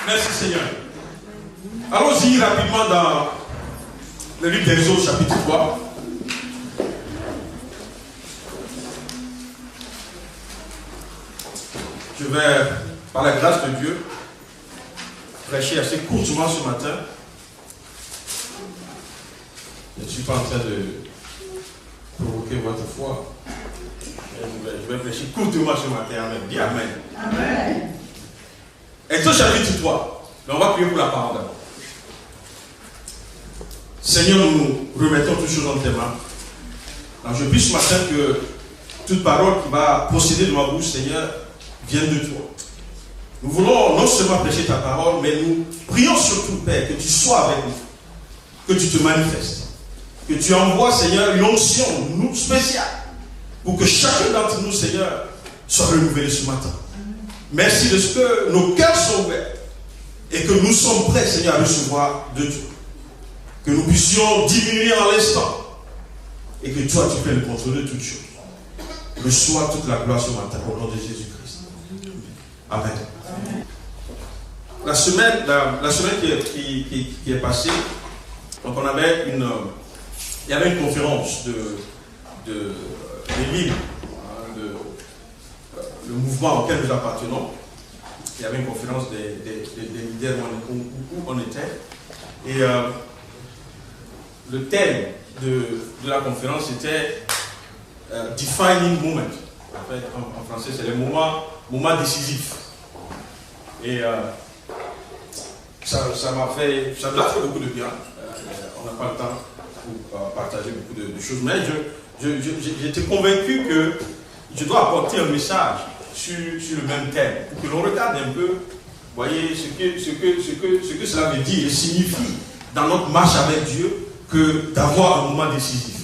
Merci Seigneur. Allons-y rapidement dans le livre d'Exode chapitre 3. Je vais, par la grâce de Dieu, prêcher assez courtement ce matin. Je ne suis pas en train de provoquer votre foi. Je vais prêcher courtement ce matin. Amen. Dis Amen. Amen. Exode chapitre 3. Mais on va prier pour la parole d'abord. Seigneur, nous remettons toutes choses dans tes mains. Alors je prie ce matin que toute parole qui va procéder de ma bouche, Seigneur, vienne de toi. Nous voulons non seulement prêcher ta parole, mais nous prions surtout, Père, que tu sois avec nous, que tu te manifestes, que tu envoies, Seigneur, une onction spéciale, pour que chacun d'entre nous, Seigneur, soit renouvelé ce matin. Merci de ce que nos cœurs sont ouverts et que nous sommes prêts, Seigneur, à recevoir de Dieu. Que nous puissions diminuer en l'instant et que toi, tu prennes le contrôle de toutes choses. Reçois toute la gloire ce matin au nom de Jésus-Christ. Amen. La semaine qui est passée, donc on avait il y avait une conférence de l'île, le mouvement auquel nous appartenons. Il y avait une conférence des leaders où on était. Et le thème de la conférence était Defining Moment. En fait, en français, c'est le moment décisif. Et ça m'a fait beaucoup de bien. On n'a pas le temps pour partager beaucoup de choses, mais j'étais convaincu que je dois apporter un message sur le même thème, pour que l'on regarde un peu, voyez, ce que cela veut dire et signifie dans notre marche avec Dieu que d'avoir un moment décisif.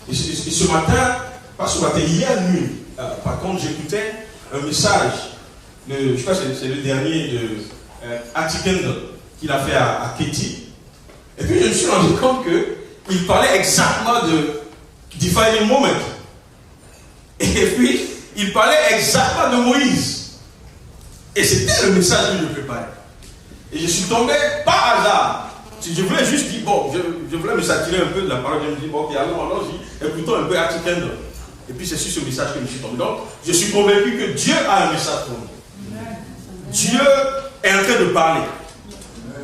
Et ce matin, pas ce matin, hier nuit, par contre, j'écoutais un message, je crois que c'est le dernier de Ati Kendall qu'il a fait à Katie. Et puis je me suis rendu compte qu'il parlait exactement de Defining Moment. Et puis, il parlait exactement de Moïse. Et c'était le message que je préparais. Et je suis tombé par hasard. Je voulais juste dire, bon, je voulais me satirer un peu de la parole. Je me dis, bon, ok, allons-y, écoutons un peu Ati Kendall. Et puis c'est sur ce message que je suis tombé. Donc, je suis convaincu que Dieu a un message pour nous. Dieu est en train de parler.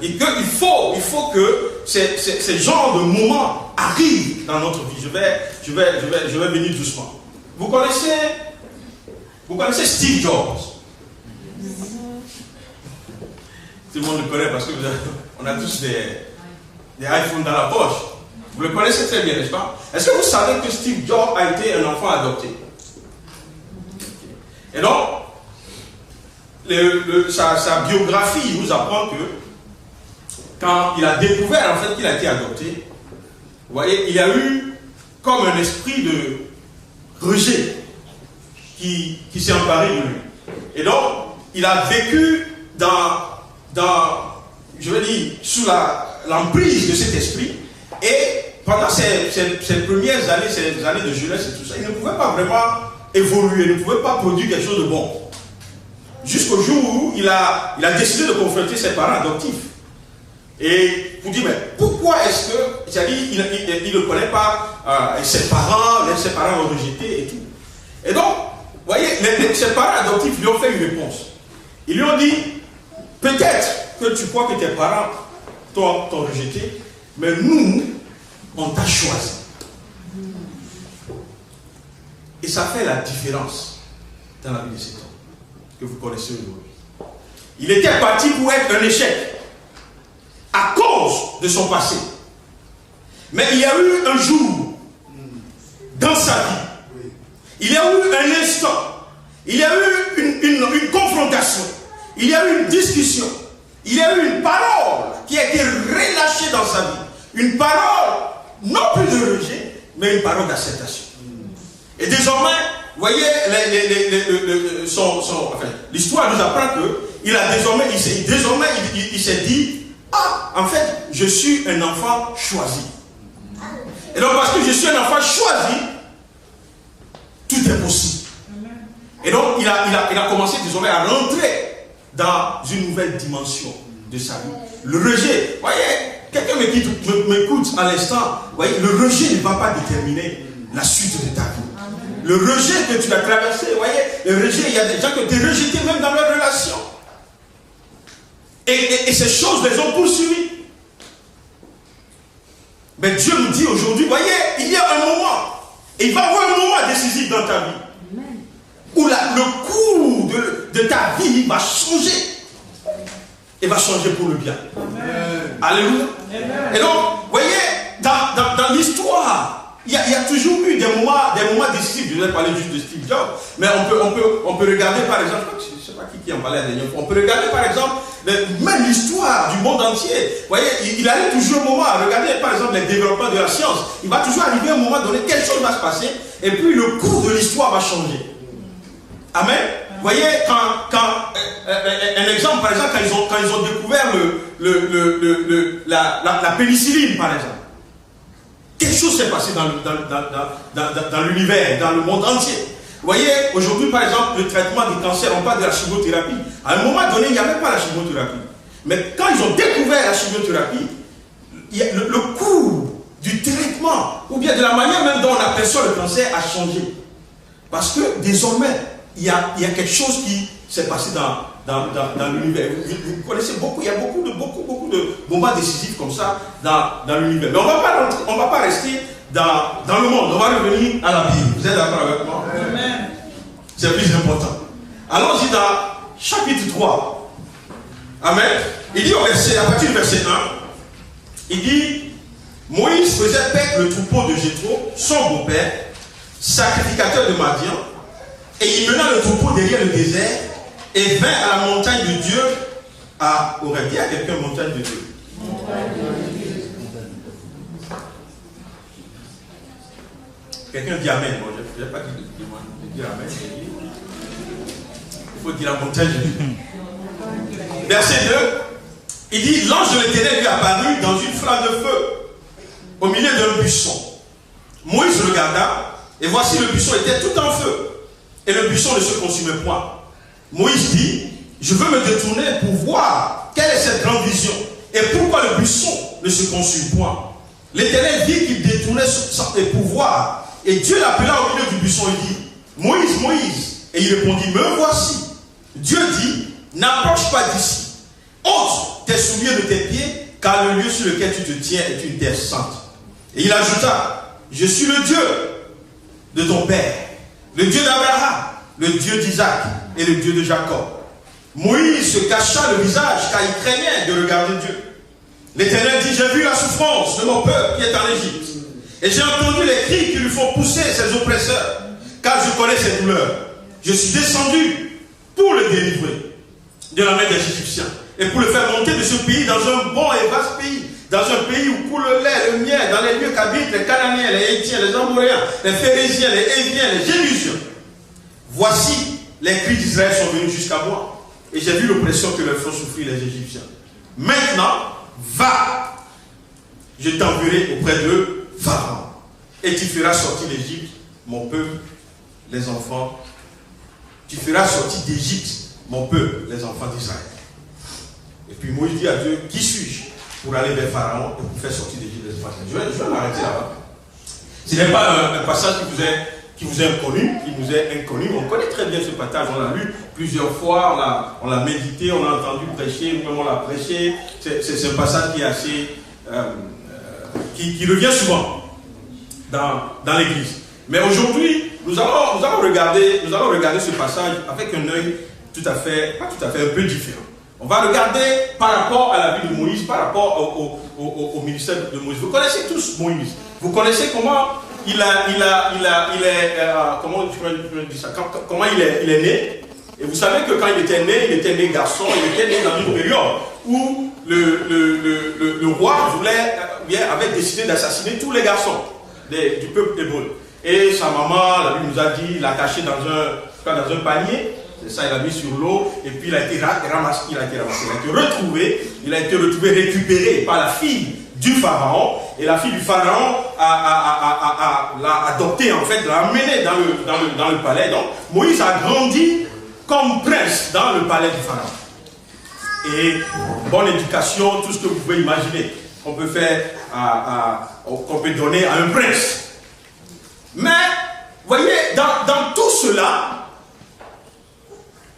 Et qu'il faut que ces genres de moments arrivent dans notre vie. Je vais venir doucement. Vous connaissez Steve Jobs? Tout le monde le connaît parce qu'on a tous des iPhones dans la poche. Vous le connaissez très bien, n'est-ce pas? Est-ce que vous savez que Steve Jobs a été un enfant adopté? Et donc, sa biographie nous apprend que quand il a découvert en fait qu'il a été adopté, vous voyez, il y a eu comme un esprit de rejet qui s'est emparé de lui. Et donc, il a vécu je veux dire, sous l'emprise de cet esprit. Et pendant ces premières années, ces années de jeunesse et tout ça, il ne pouvait pas vraiment évoluer, il ne pouvait pas produire quelque chose de bon. Jusqu'au jour où il a décidé de confronter ses parents adoptifs. Et vous dites, mais pourquoi est-ce que, c'est-à-dire, il ne connaît pas ses parents l'ont rejeté et tout. Et donc, vous voyez, ses parents adoptifs lui ont fait une réponse. Ils lui ont dit, peut-être que tu crois que tes parents t'ont rejeté, mais nous, on t'a choisi. Et ça fait la différence dans la vie de cet homme que vous connaissez aujourd'hui. Il était parti pour être un échec à cause de son passé. Mais il y a eu un jour dans sa vie, il y a eu un instant, il y a eu une confrontation, il y a eu une discussion, il y a eu une parole qui a été relâchée dans sa vie. Une parole, non plus de rejet, mais une parole d'acceptation. Et désormais, vous voyez, l'histoire nous apprend il s'est dit, ah, en fait, je suis un enfant choisi. Et donc, parce que je suis un enfant choisi, tout est possible. Et donc, il a commencé désormais à rentrer dans une nouvelle dimension de sa vie. Le rejet, voyez, quelqu'un m'écoute à l'instant, voyez, le rejet ne va pas déterminer la suite de ta vie. Le rejet que tu as traversé, voyez, le rejet, il y a des gens qui ont été rejetés même dans leur relation. Et ces choses les ont poursuivis. Mais Dieu nous dit aujourd'hui, voyez, il y a un moment, et il va y avoir un moment décisif dans ta vie, où le cours de ta vie va changer. Et va changer pour le bien. Amen. Alléluia. Amen. Et donc, vous voyez, dans l'histoire, il y a toujours eu des moments décisifs. Je vais parler juste de Steve Jobs, mais on peut regarder par exemple, je ne sais pas qui en parlait la dernière fois, on peut regarder par exemple, même l'histoire du monde entier. Vous voyez, il arrive toujours un moment, regardez par exemple les développements de la science, il va toujours arriver un moment donné, quelque chose va se passer, et puis le cours de l'histoire va changer. Amen. Vous voyez, un exemple, par exemple, quand ils ont découvert la pénicilline, par exemple, quelque chose s'est passé dans l'univers, dans le monde entier. Vous voyez, aujourd'hui, par exemple, le traitement du cancer, on parle de la chimiothérapie. À un moment donné, il n'y avait pas la chimiothérapie. Mais quand ils ont découvert la chimiothérapie, le cours du traitement, ou bien de la manière même dont on aperçoit le cancer, a changé. Parce que désormais, il y a quelque chose qui s'est passé dans l'univers. Vous connaissez beaucoup, il y a beaucoup de moments décisifs comme ça dans l'univers. Mais on ne va pas rester dans le monde, on va revenir à la Bible. Vous êtes d'accord avec moi? Amen. C'est plus important. Allons-y dans chapitre 3. Amen. Il dit à partir du verset 1, il dit, Moïse faisait paître le troupeau de Jéthro, son beau-père, sacrificateur de Madian, et il mena le troupeau derrière le désert et vint à la montagne de Dieu à Horeb. Dis à quelqu'un montagne de Dieu. Quelqu'un dit Amen. Bon, je n'ai pas dit de dire Amen. Il faut dire la montagne de Dieu. Verset 2, il dit, l'ange de l'Éternel lui apparut dans une flamme de feu au milieu d'un buisson. Moïse regarda et voici le buisson était tout en feu. Et le buisson ne se consumait point. Moïse dit, je veux me détourner pour voir quelle est cette grande vision et pourquoi le buisson ne se consume point. L'Éternel vit qu'il détournait pour voir. Et Dieu l'appela au milieu du buisson et dit, Moïse, Moïse. Et il répondit, me voici. Dieu dit, n'approche pas d'ici. Ôte tes souliers de tes pieds, car le lieu sur lequel tu te tiens est une terre sainte. Et il ajouta, je suis le Dieu de ton père, le Dieu d'Abraham, le Dieu d'Isaac et le Dieu de Jacob. Moïse se cacha le visage car il craignait de regarder Dieu. L'Éternel dit, j'ai vu la souffrance de mon peuple qui est en Égypte. Et j'ai entendu les cris qui lui font pousser ses oppresseurs, car je connais ses douleurs. Je suis descendu pour le délivrer de la main des Égyptiens et pour le faire monter de ce pays dans un bon et vaste pays, dans un pays où coule le lait, le miel, dans les lieux qu'habitent les Cananéens, les Hétiens, les Amoréens, les Phérésiens, les Héviens, les Jébusiens. Voici, les cris d'Israël sont venus jusqu'à moi, et j'ai vu l'oppression que leur font souffrir les Égyptiens. Maintenant, va, je t'enverrai auprès de Pharaon, et tu feras sortir d'Égypte, mon peuple, les enfants. Tu feras sortir d'Égypte, mon peuple, les enfants d'Israël. Et puis Moïse dit à Dieu, qui suis-je pour aller vers Pharaon et pour faire sortir d'Égypte les enfants d'Israël? Je vais m'arrêter là-bas. Ce n'est pas un passage qui vous est inconnu. On connaît très bien ce passage, on l'a lu plusieurs fois, on l'a médité, on l'a entendu prêcher, nous-mêmes on l'a prêché. C'est un passage qui est assez qui revient souvent dans l'église. Mais aujourd'hui, nous allons regarder ce passage avec un œil pas tout à fait un peu différent. On va regarder par rapport à la vie de Moïse, par rapport au ministère de Moïse. Vous connaissez tous Moïse. Vous connaissez comment comment il est né. Et vous savez que quand il était né garçon, il était né dans une période où le roi avait décidé d'assassiner tous les garçons du peuple hébreu. Et sa maman, la Bible nous a dit, l'a caché dans un panier. C'est ça, il l'a mis sur l'eau, et puis il a été ramassé, il a été retrouvé, récupéré par la fille du pharaon, et la fille du pharaon l'a adopté, en fait, l'a amené dans le palais. Donc, Moïse a grandi comme prince dans le palais du pharaon. et bonne éducation, tout ce que vous pouvez imaginer qu'on peut faire, qu'on peut donner à un prince. Mais, voyez, dans tout cela,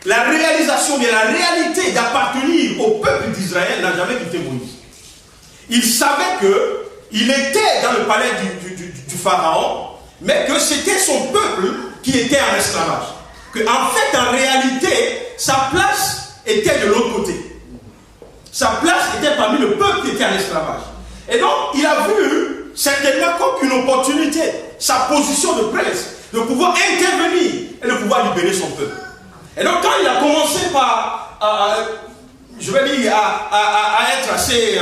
la réalisation de la réalité d'appartenir au peuple d'Israël n'a jamais quitté Moïse. Il savait qu'il était dans le palais du Pharaon, mais que c'était son peuple qui était en esclavage. En fait, en réalité, sa place était de l'autre côté. Sa place était parmi le peuple qui était en esclavage. Et donc, il a vu certainement comme une opportunité, sa position de prince, de pouvoir intervenir et de pouvoir libérer son peuple. Et donc, quand il a commencé par, je vais dire, à être assez,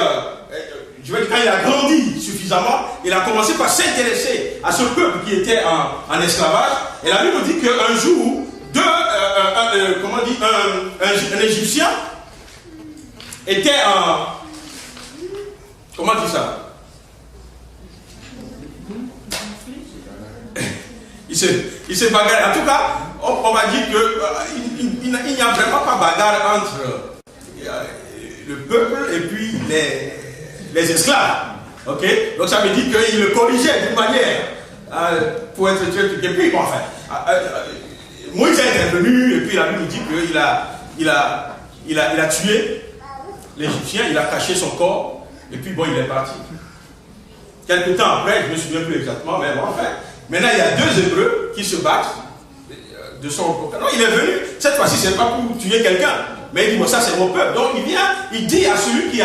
je vais dire, quand il a grandi suffisamment, il a commencé par s'intéresser à ce peuple qui était en esclavage. Et la Bible nous dit qu'un jour, un Égyptien était comment on dit ça? Il s'est bagarré. En tout cas, on va dire qu'il n'y a vraiment pas bagarre entre le peuple et puis les esclaves. Ok? Donc ça veut dire qu'il le corrigeait d'une manière pour être tué. Et puis, bon, enfin, Moïse est intervenu et puis la Bible nous dit qu'il a tué l'Égyptien, il a caché son corps et puis bon, il est parti. Quelque temps après, je ne me souviens plus exactement, mais bon, enfin, maintenant il y a deux Hébreux qui se battent de son peuple. Non, il est venu, cette fois-ci, ce n'est pas pour tuer quelqu'un, mais il dit, bon, ça c'est mon peuple. Donc il vient, il dit à celui qui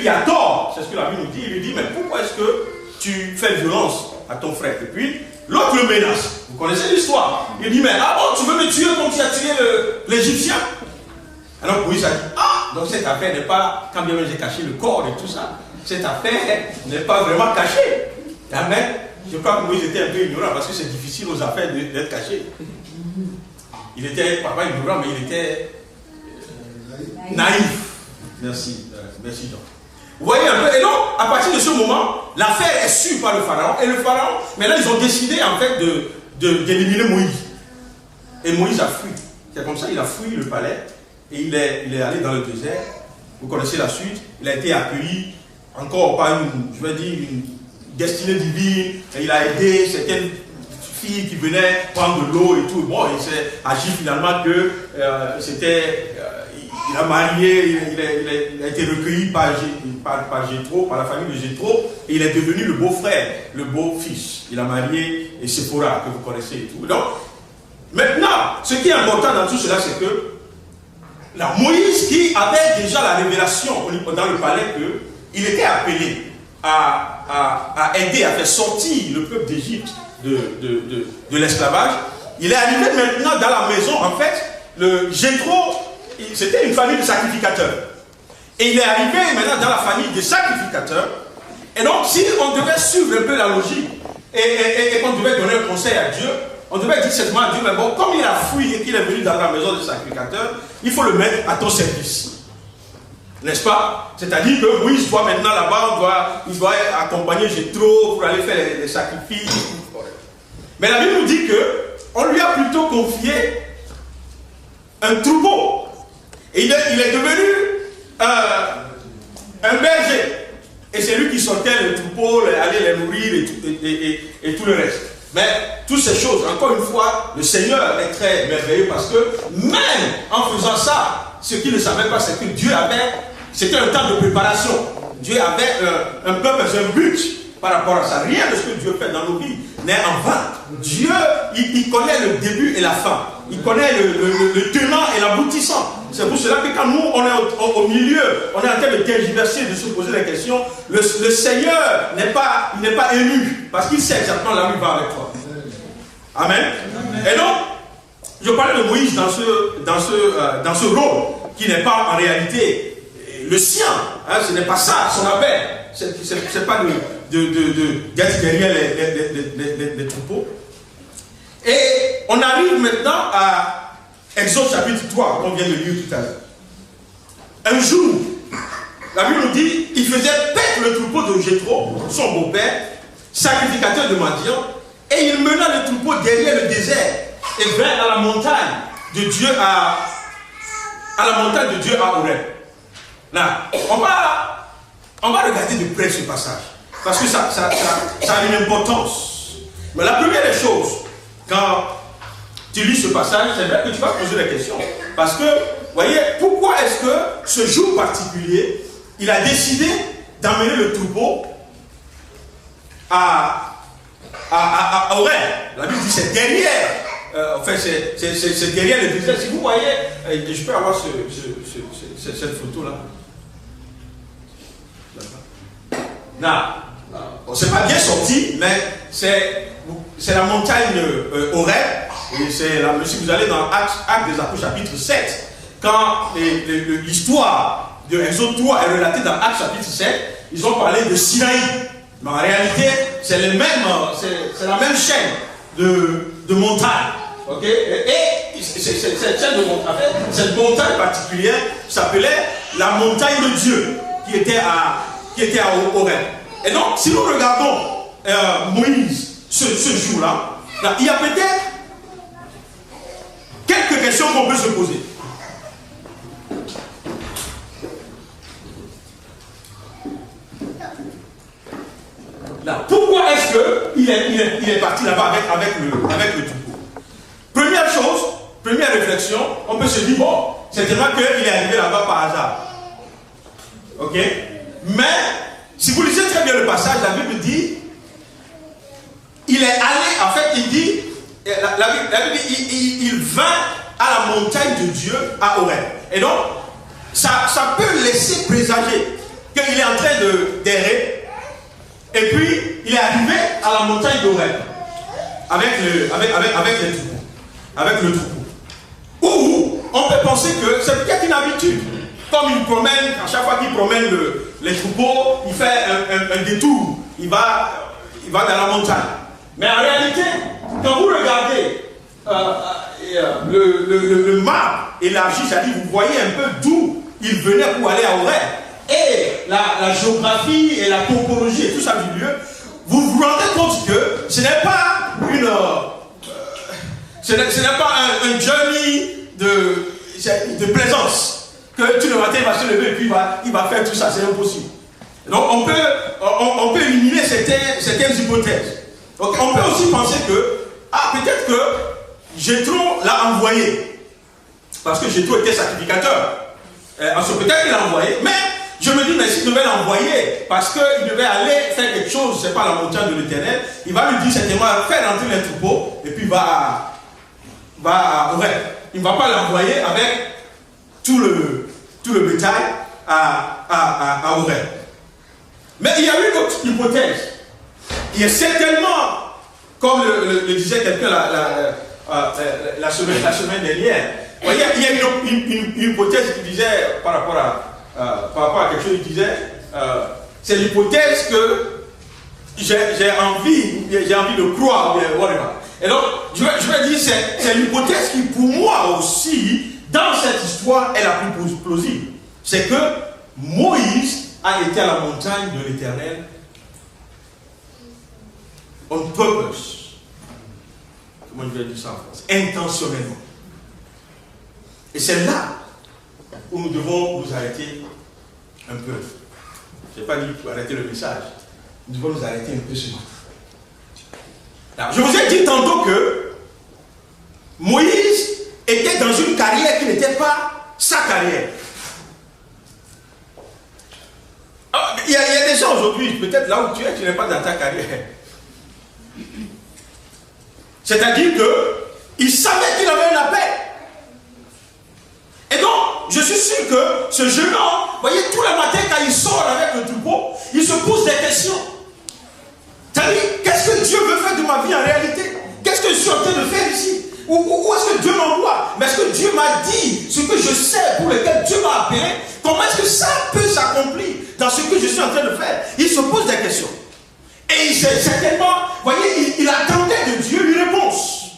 a tort, c'est ce que la Bible nous dit, il lui dit, mais pourquoi est-ce que tu fais violence à ton frère? Et puis, l'autre le menace. Vous connaissez l'histoire. Il dit, mais ah bon, tu veux me tuer comme tu as tué l'Égyptien? Alors Moïse a dit, ah, donc cette affaire n'est pas, quand bien même j'ai caché le corps et tout ça, cette affaire n'est pas vraiment cachée. Amen. Je crois que Moïse était un peu ignorant parce que c'est difficile aux affaires d'être caché. Il était, pas ignorant, mais il était naïf. Merci, merci Jean. Vous voyez un peu, et donc, à partir de ce moment, l'affaire est sue par le Pharaon, et le Pharaon, maintenant ils ont décidé en fait d'éliminer Moïse. Et Moïse a fui. C'est comme ça, il a fui le palais, et il est allé dans le désert. Vous connaissez la suite. Il a été accueilli encore par une destinée divine, et il a aidé certaines filles qui venaient prendre de l'eau et tout. Bon, il s'est agi finalement que il a marié, il a été recueilli par Jéthro, par la famille de Jéthro, et il est devenu le beau-frère, le beau-fils. Il a marié Séphora, que vous connaissez et tout. Donc, maintenant, ce qui est important dans tout cela, c'est que Moïse, qui avait déjà la révélation dans le palais qu'il était appelé à aider, à faire sortir le peuple d'Égypte de l'esclavage, il est arrivé maintenant dans la maison. En fait, le Jéthro, c'était une famille de sacrificateurs. Et il est arrivé maintenant dans la famille des sacrificateurs. Et donc, si on devait suivre un peu la logique et qu'on devait donner un conseil à Dieu, on devait dire simplement à Dieu, mais bon, comme il a fui et qu'il est venu dans la maison des sacrificateurs, il faut le mettre à ton service. N'est-ce pas? C'est-à-dire que Moïse doit maintenant là-bas, il doit accompagner Jéthro pour aller faire les sacrifices. Mais la Bible nous dit qu'on lui a plutôt confié un troupeau. Et il est devenu un berger. Et c'est lui qui sortait le troupeau, allait les nourrir et tout le reste. Mais toutes ces choses, encore une fois, le Seigneur est très merveilleux parce que même en faisant ça, ce qu'il ne savait pas, c'est que Dieu avait, c'était un temps de préparation. Dieu avait un purpose, un but par rapport à ça. Rien de ce que Dieu fait dans nos vies n'est en vain. Dieu, il connaît le début et la fin. Il connaît le tenant et l'aboutissant. C'est pour cela que quand nous, on est au milieu, on est en train de tergiverser, de se poser la question, le Seigneur n'est pas ému, parce qu'il sait exactement là où il va avec toi. Amen. Et donc, je parlais de Moïse dans ce rôle, qui n'est pas en réalité le sien. Hein, ce n'est pas ça, son appel. C'est pas d'être derrière les troupeaux. Et on arrive maintenant à Exode chapitre 3, qu'on vient de lire tout à l'heure. Un jour, la Bible nous dit, il faisait paître le troupeau de Jéthro, son beau-père, sacrificateur de Madian, et il mena le troupeau derrière le désert et vint à la montagne de Dieu à Horeb. Là, on va regarder de près ce passage. Parce que ça a une importance. Mais la première des choses, quand tu lis ce passage, c'est vrai que tu vas te poser la question. Parce que, vous voyez, pourquoi est-ce que ce jour particulier, il a décidé d'amener le troupeau à Horeb? La Bible dit c'est derrière. Enfin, c'est derrière le désert. Si vous voyez, je peux avoir cette photo-là. Bon, c'est pas bien sorti, mais c'est la montagne Horeb. Et c'est là, si vous allez dans Actes des Apôtres, chapitre 7, quand l'histoire de Exode 3 est relatée dans Actes chapitre 7, ils ont parlé de Sinaï. Mais en réalité, c'est la même chaîne de montagne. Okay? Et cette chaîne de montagne, en fait, cette montagne particulière s'appelait la montagne de Dieu, qui était à Horeb. Et donc, si nous regardons Moïse ce jour-là, il y a peut-être quelques questions qu'on peut se poser. Là, pourquoi est-ce qu'il est parti là-bas avec le troupeau? Première chose, première réflexion, on peut se dire, bon, c'est tellement qu'il est arrivé là-bas par hasard. Ok? Mais, si vous lisez très bien le passage, la Bible dit, il est allé, en fait, il dit, la Bible dit, il vint à la montagne de Dieu à Horeb. Et donc, ça peut laisser présager qu'il est en train d'errer. Et puis, il est arrivé à la montagne d'Horeb avec le troupeau. Ou, on peut penser que c'est peut-être une habitude. Comme il promène, à chaque fois qu'il promène les troupeaux, il fait un détour. Il va dans la montagne. Mais en réalité, quand vous regardez le marbre élargi, c'est-à-dire vous voyez un peu d'où il venait pour aller à Horeb. Et la géographie et la topologie et tout ça du lieu, vous vous rendez compte que ce n'est pas un journey de plaisance. Que tout le matin il va se lever et puis il va faire tout ça, c'est impossible. Donc on peut éliminer certaines hypothèses. Donc on peut aussi penser que, peut-être que Jéthro l'a envoyé. Parce que Jéthro était sacrificateur. Peut-être qu'il l'a envoyé, mais je me dis, mais s'il devait l'envoyer, parce qu'il devait aller faire quelque chose, c'est pas la montagne de l'Éternel, il va lui dire certainement, faire rentrer les troupeaux, et puis va à Horeb. Il ne va pas l'envoyer avec tout le bétail à Horeb. Mais il y a une autre hypothèse. Il y a certainement, comme le disait quelqu'un la semaine dernière, il y a une hypothèse qui disait, par rapport à quelque chose, il disait, c'est l'hypothèse que j'ai envie de croire, whatever. Et donc, je vais dire, c'est l'hypothèse qui, pour moi aussi, dans cette histoire, est la plus plausible. C'est que Moïse a été à la montagne de l'Éternel on purpose. Comment je vais dire ça en France? Intentionnellement. Et c'est là où nous devons nous arrêter un peu. Je n'ai pas dit pour arrêter le message. Nous devons nous arrêter un peu ce matin. Alors, je vous ai dit tantôt que Moïse était dans une carrière qui n'était pas sa carrière. Il y a des gens aujourd'hui, peut-être là où tu n'es pas dans ta carrière. C'est-à-dire qu'il savait qu'il avait un appel. Et donc, je suis sûr que ce jeune homme, vous voyez, tous les matins quand il sort avec le troupeau, il se pose des questions. C'est-à-dire, qu'est-ce que Dieu veut faire de ma vie en réalité? Qu'est-ce que je suis en train de faire ici? Où est-ce que Dieu m'envoie? Mais est-ce que Dieu m'a dit ce que je sais, pour lequel Dieu m'a appelé? Comment est-ce que ça peut s'accomplir dans ce que je suis en train de faire? Il se pose des questions. Et certainement, vous voyez, il attendait de Dieu une réponse.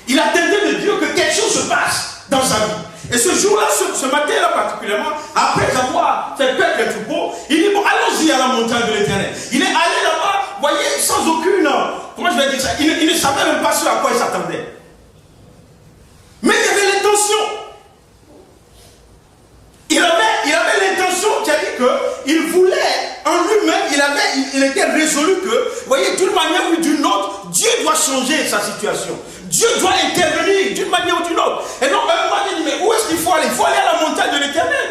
Il attendait de Dieu que quelque chose se passe dans sa vie. Et ce jour-là, ce matin-là particulièrement, après avoir fait perdre les troupeaux, il dit, bon, allons-y à la montagne de l'Éternel. Il est allé là-bas, vous voyez, sans aucune, comment je vais dire ça, il ne savait même pas ce à quoi il s'attendait. Mais il y avait l'intention. Il avait lui-même, il était résolu que, vous voyez, d'une manière ou d'une autre, Dieu doit changer sa situation. Dieu doit intervenir d'une manière ou d'une autre. Et donc, à un moment donné, mais où est-ce qu'il faut aller? Il faut aller à la montagne de l'Éternel.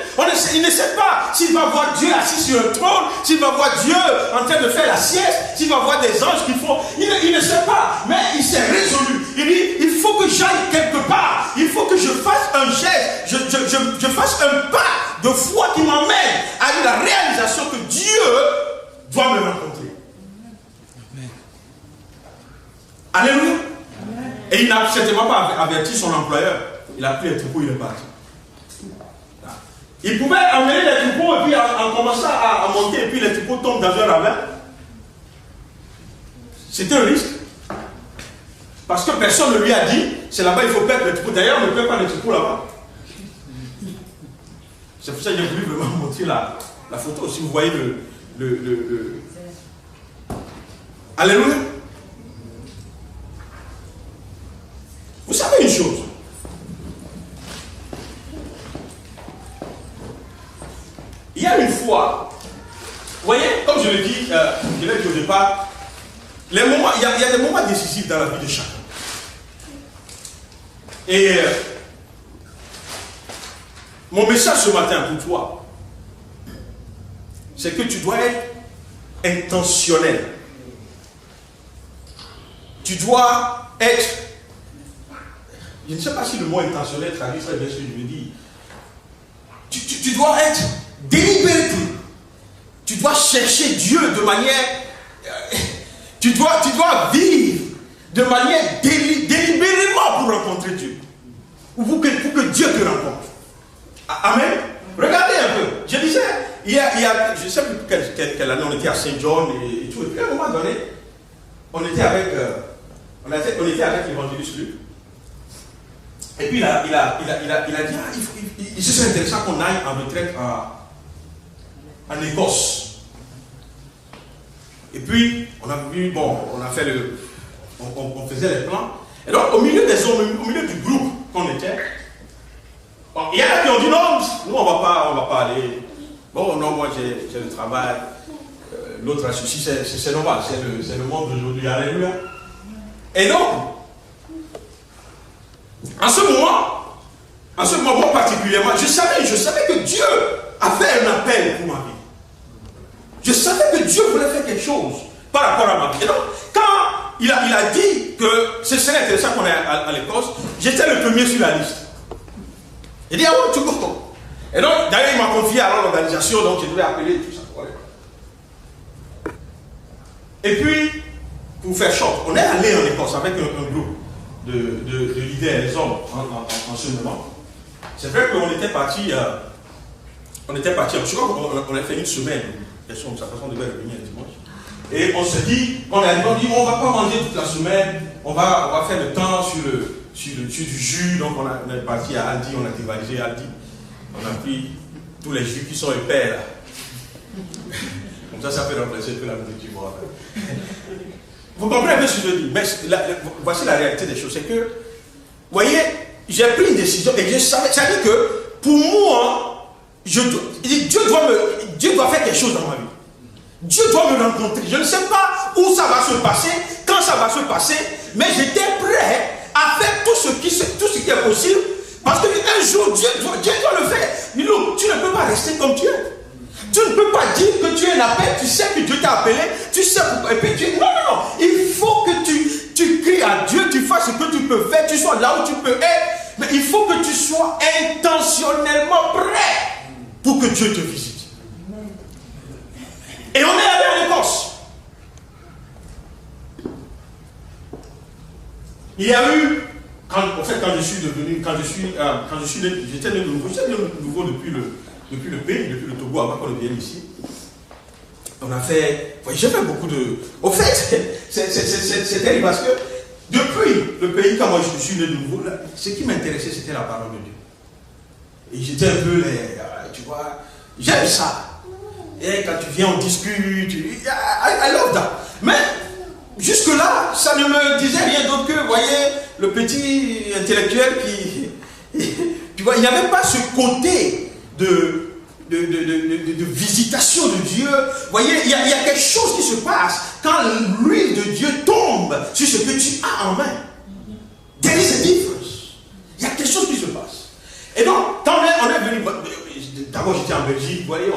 Il ne sait pas s'il va voir Dieu assis sur un trône, s'il va voir Dieu en train de faire la sieste, s'il va voir des anges qui font. Il ne sait pas, mais il s'est résolu. Il dit, il faut que j'aille quelque part. Il faut que je fasse un geste, je fasse un pas de foi qui m'emmène à la réalisation que Dieu doit me rencontrer. Amen. Alléluia. Et il n'a certainement pas averti son employeur. Il a pris les troupeaux, il est parti. Il pouvait amener les troupeaux et puis en commençant à monter, et puis les troupeaux tombent dans un ravin. C'était un risque. Parce que personne ne lui a dit, c'est là-bas il faut perdre les troupeaux. D'ailleurs, on ne perd pas les troupeaux là-bas. C'est pour ça que j'ai voulu vraiment montrer la photo. Si vous voyez le... Alléluia. Vous savez une chose. Il y a une fois, vous voyez, comme je l'ai dit, je l'ai dit au départ, il y a des moments décisifs dans la vie de chacun. Et mon message ce matin pour toi, c'est que tu dois être intentionnel. Tu dois être, je ne sais pas si le mot intentionnel traduit très bien ce que je veux dire. Tu dois être délibéré. Tu dois chercher Dieu de manière, tu dois vivre de manière délibérément pour rencontrer Dieu. Ou pour que Dieu te rencontre. Amen. Regardez un peu. Je disais, je ne sais plus quelle année on était à Saint-John et tout. Et puis à un moment donné, on était avec l'évangéliste Luc. Et puis il a dit, ce serait intéressant qu'on aille en retraite en Écosse. Et puis, on a vu, bon, on a fait on faisait les plans. Et donc, au milieu des hommes, au milieu du groupe qu'on était, bon, il y en a qui ont dit non, nous on va pas aller. Bon, non, moi j'ai le travail. L'autre a ceci, c'est normal, c'est le monde d'aujourd'hui. Alléluia. Et donc, en ce moment, moi particulièrement, je savais que Dieu a fait un appel pour ma vie. Je savais que Dieu voulait faire quelque chose par rapport à ma vie. Et donc, quand il a dit que ce serait intéressant qu'on aille à l'Écosse, j'étais le premier sur la liste. Il dit, ah ouais, tu comprends. Et donc, d'ailleurs, il m'a confié à l'organisation, donc je devais appeler tout ça. Voilà. Et puis, pour faire short, on est allé en Écosse avec un groupe de leaders, les hommes en ce moment. C'est vrai qu'on était partis, je crois qu'on a fait une semaine, sa façon de revenir un dimanche. Et on se dit, on dit, on ne va pas manger toute la semaine, on va faire le temps sur du jus. Donc on est parti à Aldi, on a dévalisé Aldi. On a pris tous les jus qui sont épais là. Comme ça fait remplacer un peu la nourriture. Vous comprenez un peu ce que je dis. Mais voici la réalité des choses. C'est que, vous voyez, j'ai pris une décision et je savais, ça veut dire que pour moi, Dieu doit faire quelque chose dans ma vie. Dieu doit me rencontrer. Je ne sais pas où ça va se passer, quand ça va se passer, mais j'étais prêt à faire tout ce qui est possible, parce qu'un jour, Dieu doit le faire. Mais non, tu ne peux pas rester comme tu es. Tu ne peux pas dire que tu es un appel, tu sais que Dieu t'a appelé, tu sais pourquoi, et puis non, il faut que tu cries à Dieu, tu fasses ce que tu peux faire, tu sois là où tu peux être, mais il faut que tu sois intentionnellement prêt pour que Dieu te visite. Et on est allé en Écosse. Il y a eu, quand je suis devenu, j'étais né de nouveau, j'étais né de nouveau depuis le pays, depuis le Togo, avant qu'on vienne ici. On a fait, j'ai fait beaucoup de... Au fait, c'est terrible parce que depuis le pays, quand moi je suis né de nouveau, ce qui m'intéressait, c'était la parole de Dieu. Et j'étais un peu, tu vois, j'aime ça. Et quand tu viens, on discute, I love that. Mais jusque-là, ça ne me disait rien d'autre que, vous voyez, le petit intellectuel qui... Tu vois, il n'y avait pas ce côté de de visitation de Dieu. Vous voyez, il y a quelque chose qui se passe quand l'huile de Dieu tombe sur ce que tu as en main. There is a difference. Il y a quelque chose qui se passe. Et donc, quand on est venu, d'abord j'étais en Belgique, vous voyez,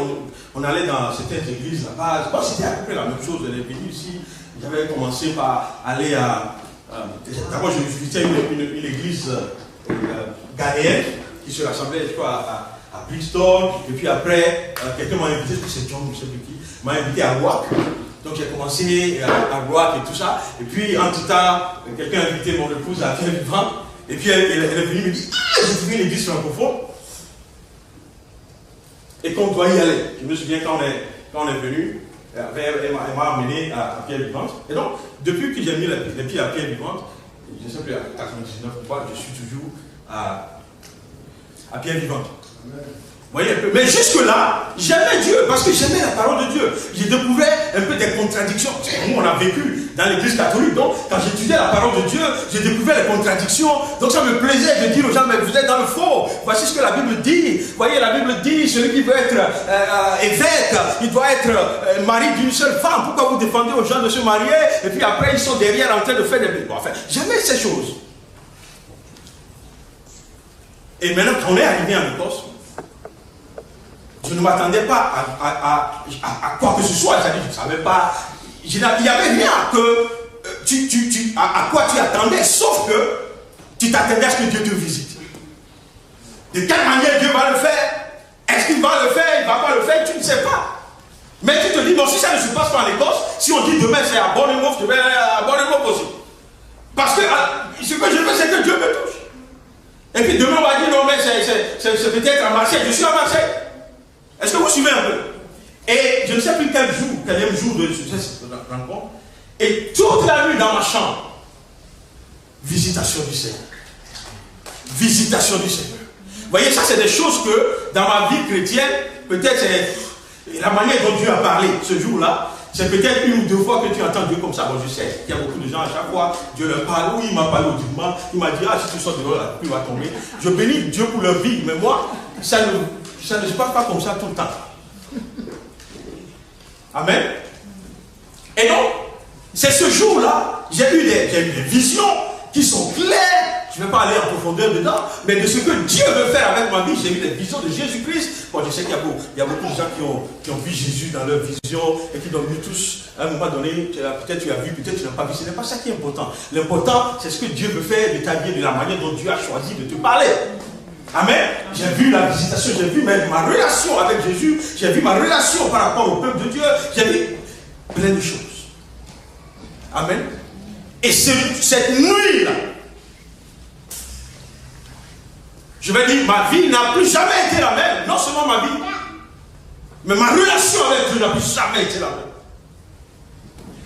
on allait dans certaines églises là-bas. Bon, c'était à peu près la même chose. On est venu ici. J'avais commencé par aller à... d'abord, je visitais une église ghanéenne qui se rassemblait, je crois, à Bristol. Et puis après, quelqu'un m'a invité, je crois que c'est John, je ne sais plus qui, m'a invité à Rouen. Donc j'ai commencé à Rouen et tout ça. Et puis, en tout temps, quelqu'un a invité mon épouse à Pierre-Vivant. Et puis, elle est venue me dire, ah, j'ai trouvé une église francophone. Et qu'on doit y aller. Je me souviens quand on est venu, elle m'a amené à Pierre-Vivante. Et donc, depuis que j'ai mis les pieds à Pierre-Vivante, je ne sais plus, à 99 fois, je suis toujours à Pierre-Vivante. Vous voyez un peu. Mais jusque-là, j'aimais Dieu, parce que j'aimais la parole de Dieu. J'ai découvert un peu des contradictions. Nous, on a vécu dans l'église catholique, donc quand j'étudiais la parole de Dieu, j'ai découvert les contradictions. Donc ça me plaisait de dire aux gens, mais vous êtes dans le faux. Voici ce que la Bible dit. Vous voyez, la Bible dit, celui qui veut être évêque, il doit être mari d'une seule femme. Pourquoi vous défendez aux gens de se marier? Et puis après, ils sont derrière en train de faire des... Bon, enfin, j'aimais ces choses. Et maintenant, quand on est arrivé en Écosse, je ne m'attendais pas à quoi que ce soit. Je ne savais pas. Il n'y avait rien à quoi tu attendais, sauf que tu t'attendais à ce que Dieu te visite. De quelle manière Dieu va le faire? Est-ce qu'il va le faire? Il ne va pas le faire? Tu ne sais pas. Mais tu te dis, bon, si ça ne se passe pas en Écosse, si on dit demain c'est à Bournemouth, je vais à Bournemouth aussi. Parce que ce que je veux, c'est que Dieu me touche. Et puis demain, on va dire, non, mais c'est peut-être à Marseille. Je suis à Marseille. Est-ce que vous suivez un peu? Et je ne sais plus quel jour de cette rencontre. Et toute la nuit dans ma chambre, visitation du Seigneur. Visitation du Seigneur. Vous voyez, ça c'est des choses que dans ma vie chrétienne, peut-être c'est la manière dont Dieu a parlé ce jour-là. C'est peut-être une ou deux fois que tu entends Dieu comme ça. Bon, je sais, il y a beaucoup de gens à chaque fois, Dieu leur parle. Oui, il m'a parlé au dimanche. Il m'a dit, ah, si tu sors de l'eau, la pluie va tomber. Je bénis Dieu pour leur vie, mais moi, ça ne se passe pas comme ça tout le temps. Amen. Et donc, c'est ce jour-là, j'ai eu des visions qui sont claires. Je ne vais pas aller en profondeur dedans, mais de ce que Dieu veut faire avec ma vie, j'ai eu des visions de Jésus-Christ. Bon, je sais qu'il y a beaucoup de gens qui ont vu Jésus dans leur vision et qui l'ont vu tous. À un moment donné, peut-être tu as vu, peut-être tu n'as pas vu. Ce n'est pas ça qui est important. L'important, c'est ce que Dieu veut faire de ta vie, de la manière dont Dieu a choisi de te parler. Amen. J'ai vu la visitation, j'ai vu même ma relation avec Jésus, j'ai vu ma relation par rapport au peuple de Dieu, j'ai vu plein de choses. Amen. Et cette nuit-là, je vais dire, ma vie n'a plus jamais été la même. Non seulement ma vie, mais ma relation avec Dieu n'a plus jamais été la même.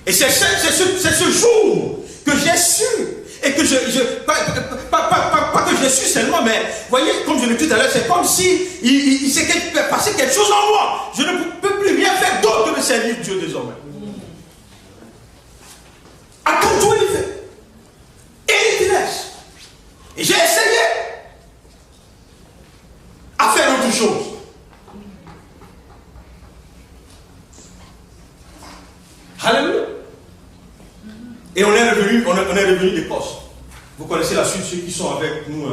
Et c'est ce jour que j'ai su. Et que pas que j'ai su seulement, mais vous voyez, comme je l'ai dit tout à l'heure, c'est comme si il s'est passé quelque chose en moi. Je ne peux plus rien faire d'autre que de servir Dieu désormais. I can't do anything. Anything else. Et j'ai essayé à faire autre chose. Alléluia. Et on est revenu d'Écosse. Vous connaissez la suite, ceux qui sont avec nous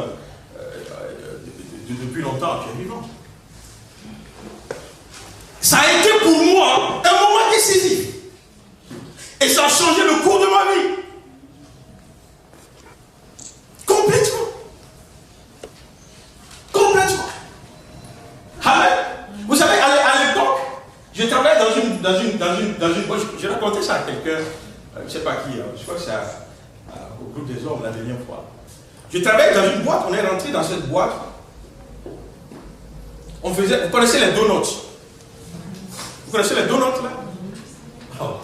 depuis longtemps, qui est vivant. Ça a été pour moi un moment décisif. Et ça a changé le cours de ma vie. Complètement. Complètement. Amen. Vous savez, à l'époque, je travaillais dans une boîte. J'ai raconté ça à quelqu'un. Je ne sais pas qui, je crois que c'est au groupe des hommes la dernière fois. Je travaillais dans une boîte, on est rentré dans cette boîte. On faisait, vous connaissez les donuts? Vous connaissez les donuts là? Oh,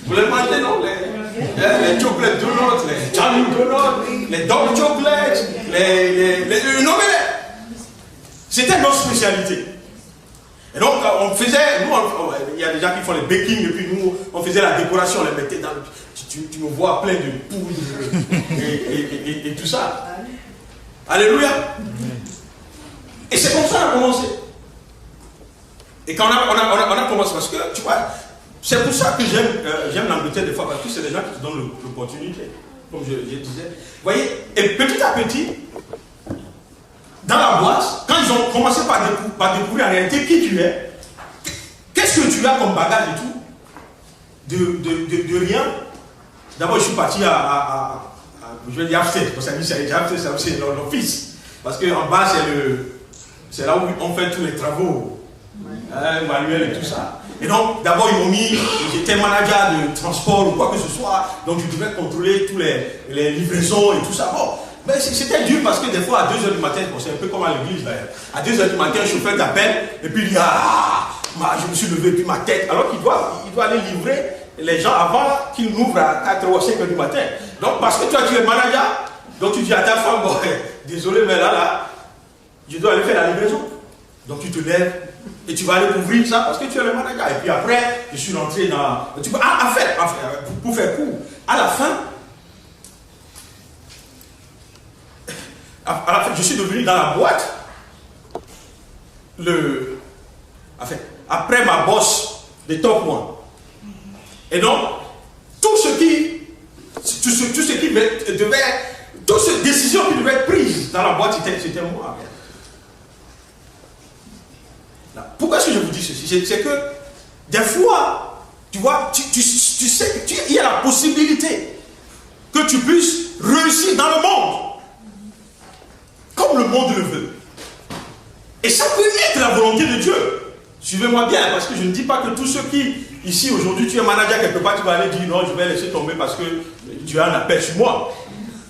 vous les mangez, non? Les chocolate donuts, les Johnny donuts, les dog chocolates, non mais c'était notre spécialité. Et donc, on faisait, nous, il y a des gens qui font les baking, et puis nous, on faisait la décoration, on les mettait dans le... Tu me vois plein de poudre et tout ça. Alléluia. Et c'est comme ça qu'on a commencé. Et quand on a commencé, parce que, tu vois, c'est pour ça que j'aime l'Angleterre des fois, parce que c'est des gens qui te donnent l'opportunité, comme je disais. Vous voyez, et petit à petit, dans la boîte, quand ils ont commencé par découvrir en réalité qui tu es, qu'est-ce que tu as comme bagage et tout, de rien. D'abord, je suis parti je vais dire upstairs, parce que c'est l'office. Parce qu'en bas, c'est là où on fait tous les travaux, manuels et tout ça. Et donc, d'abord, ils m'ont mis, j'étais manager de transport ou quoi que ce soit, donc je devais contrôler tous les livraisons et tout ça. Bon, mais c'était dur parce que des fois, à 2h du matin, bon, c'est un peu comme à l'église d'ailleurs, à 2h du matin, le chauffeur t'appelle, et puis il dit, je me suis levé, puis ma tête, alors qu'il doit aller livrer les gens avant qu'ils n'ouvrent à 4h ou 5h du matin. Donc, parce que toi, tu es manager, donc tu dis à ta femme, bon, désolé, mais là, je dois aller faire la livraison. Donc, tu te lèves et tu vas aller couvrir ça parce que tu es le manager. Et puis après, je suis rentré dans... Pour faire court, à la fin, je suis devenu dans la boîte, après ma bosse de top 1. Et donc, toutes ces décisions qui devaient être prises dans la boîte, c'était moi. Là, pourquoi est-ce que je vous dis ceci? C'est que, des fois, tu vois, tu sais qu'il y a la possibilité que tu puisses réussir dans le monde, comme le monde le veut. Et ça peut être la volonté de Dieu. Suivez-moi bien, parce que je ne dis pas que tous ceux qui, ici, aujourd'hui, tu es manager quelque part, tu vas aller dire non, je vais laisser tomber parce que Dieu a un appel sur moi.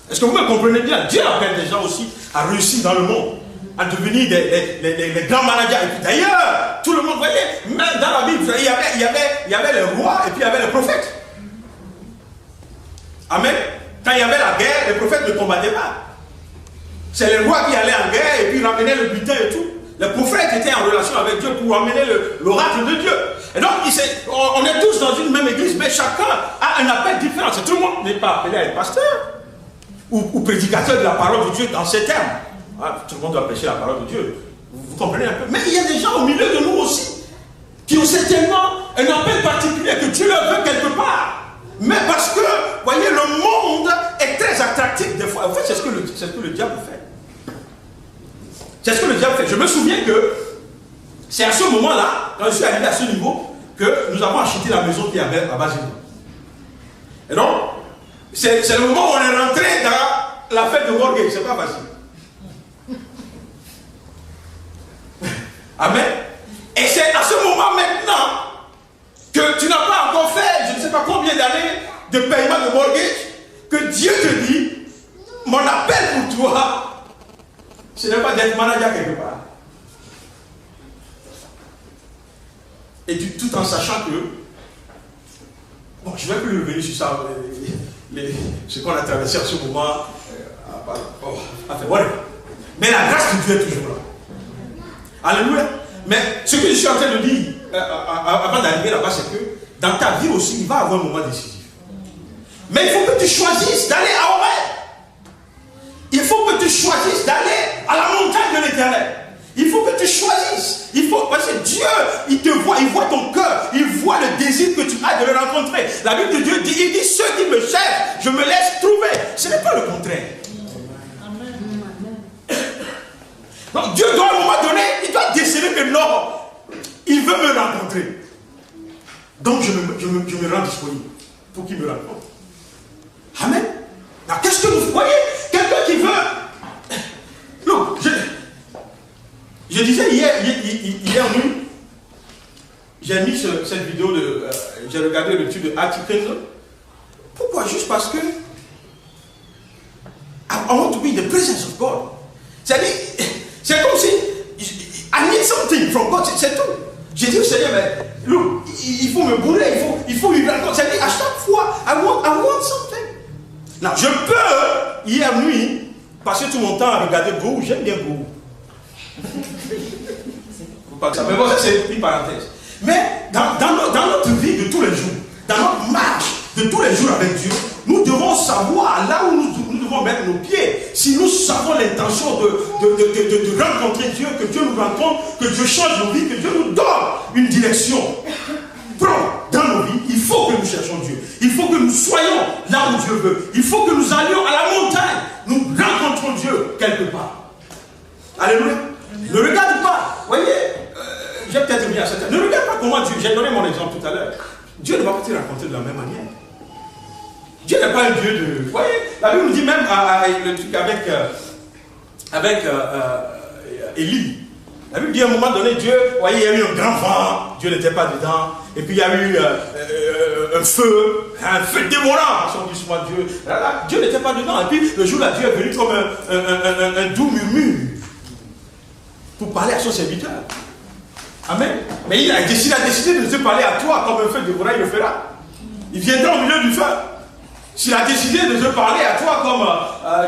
Est-ce que vous me comprenez bien? Dieu appelle des gens aussi à réussir dans le monde, à devenir les grands managers. Et puis d'ailleurs, tout le monde voyait, même dans la Bible, il y avait les rois et puis il y avait les prophètes. Amen. Quand il y avait la guerre, les prophètes ne combattaient pas. C'est les rois qui allaient en guerre et puis ramenaient le butin et tout. Les prophètes étaient en relation avec Dieu pour amener l'oracle de Dieu. Et donc, on est tous dans une même église, mais chacun a un appel différent. Tout le monde n'est pas appelé à être pasteur ou prédicateur de la parole de Dieu dans ces termes. Tout le monde doit prêcher la parole de Dieu. Vous comprenez un peu? Mais il y a des gens au milieu de nous aussi qui ont certainement un appel particulier que Dieu leur veut quelque part. Mais parce que, vous voyez, le monde est très attractif des fois. En fait, c'est ce que le diable fait. C'est ce que le diable fait. Je me souviens que c'est à ce moment-là, quand je suis arrivé à ce niveau, que nous avons acheté la maison qui est à Basile. Et donc, c'est le moment où on est rentré dans la fête de mortgage. C'est pas facile. Amen. Et c'est à ce moment maintenant que tu n'as pas encore fait, je ne sais pas combien d'années de paiement de mortgage, que Dieu te dit, mon appel pour toi, ce n'est pas d'être manager quelque part. Et tout en sachant que, bon, je ne vais plus revenir sur ça, ce qu'on a traversé à ce moment, mais la grâce de Dieu est toujours là. Alléluia. Mais ce que je suis en train de dire, avant d'arriver là-bas, c'est que dans ta vie aussi, il va y avoir un moment décisif. Mais il faut que tu choisisses d'aller à Horeb. Il faut que tu choisisses d'aller à la montagne de l'Éternel. Il faut que tu choisisses. Parce que Dieu, il te voit, il voit ton cœur, il voit le désir que tu as de le rencontrer. La Bible de Dieu dit, il dit, ceux qui me cherchent, je me laisse trouver. Ce n'est pas le contraire. Donc Dieu doit à un moment donné, il doit déceler que non, il veut me rencontrer. Donc je me rends disponible pour qu'il me rencontre. Amen. Alors qu'est-ce que vous voyez? Quelqu'un qui veut... Non, je disais hier nuit, j'ai mis cette vidéo j'ai regardé le tube de Article. Pourquoi? Juste parce que I want to be in the presence of God. C'est-à-dire, c'est comme si I need something from God, c'est tout. J'ai dit au Seigneur, mais look, il faut me bourrer, il faut lui rencontrer. C'est-à-dire, à chaque fois, I want something. Non, je peux, hier nuit, passer tout mon temps à regarder Go, j'aime bien Go. Mais bon, ça c'est une parenthèse. Mais dans notre vie de tous les jours, dans notre marche de tous les jours avec Dieu, nous devons savoir là où nous devons pouvons mettre nos pieds, si nous avons l'intention de rencontrer Dieu, que Dieu nous rencontre, que Dieu change nos vies, que Dieu nous donne une direction dans nos vies, il faut que nous cherchions Dieu. Il faut que nous soyons là où Dieu veut. Il faut que nous allions à la montagne. Nous rencontrons Dieu quelque part. Alléluia. Ne regarde pas. Voyez, j'ai peut-être mis à cette. Ne regarde pas comment Dieu. J'ai donné mon exemple tout à l'heure. Dieu ne va pas te raconter de la même manière. Dieu n'est pas un Dieu de. Vous voyez, la Bible nous dit même le truc avec Élie. La Bible dit à un moment donné, Dieu, vous voyez, il y a eu un grand vent, Dieu n'était pas dedans, et puis il y a eu un feu dévorant, parce qu'on dit souvent Dieu. Dieu n'était pas dedans, et puis le jour là, Dieu est venu comme un doux murmure pour parler à son serviteur. Amen. Mais il a décidé de te parler à toi comme un feu dévorant, il le fera. Il viendra au milieu du feu. S'il a décidé de te parler à toi comme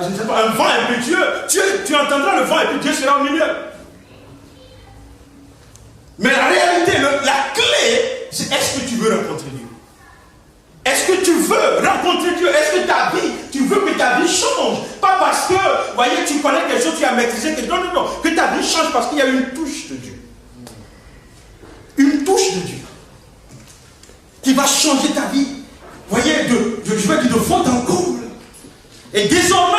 je ne sais pas, un vent impétueux, tu entendras le vent et puis Dieu sera au milieu. Mais la réalité, la clé, c'est est-ce que tu veux rencontrer Dieu? Est-ce que tu veux rencontrer Dieu? Est-ce que ta vie, tu veux que ta vie change? Pas parce que, vous voyez, tu connais quelque chose, tu as maîtrisé quelque chose. Non. Que ta vie change parce qu'il y a une touche de Dieu. Une touche de Dieu. Qui va changer ta vie. Vous voyez, je veux dire de fond en comble. Et désormais,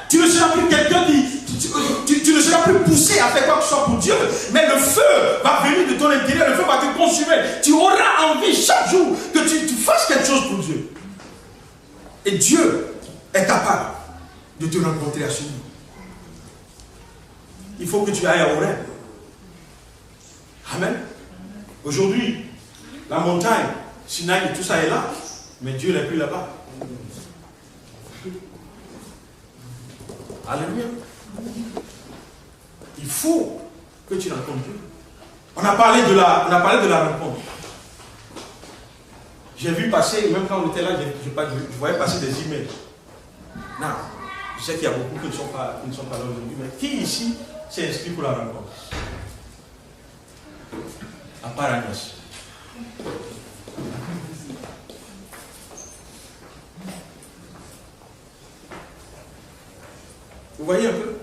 tu ne seras plus quelqu'un qui... Tu ne seras plus poussé à faire quoi que ce soit pour Dieu, mais le feu va venir de ton intérieur, le feu va te consumer. Tu auras envie chaque jour que tu fasses quelque chose pour Dieu. Et Dieu est capable de te rencontrer à ce niveau. Il faut que tu ailles à Horeb. Amen. Aujourd'hui, la montagne, Sinaï et tout ça est là, mais Dieu n'est plus là-bas. Alléluia. Il faut que tu rencontres Dieu. On a parlé de la rencontre. J'ai vu passer, même quand on était là, je voyais passer des emails. Non, je sais qu'il y a beaucoup qui ne sont pas là aujourd'hui, mais qui ici s'est inscrit pour la rencontre? À part Agnès. Vous voyez un peu?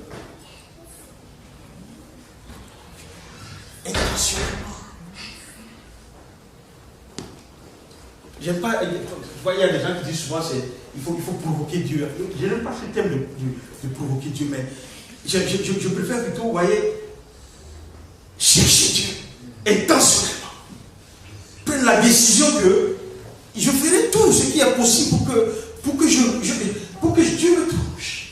Intentionnellement. J'aime pas. Vous voyez, il y a des gens qui disent souvent il faut provoquer Dieu. Je n'aime pas ce thème de provoquer Dieu, mais je préfère plutôt, vous voyez, chercher Dieu intentionnellement. Prendre la décision que je ferai tout ce qui est possible pour que Dieu me touche.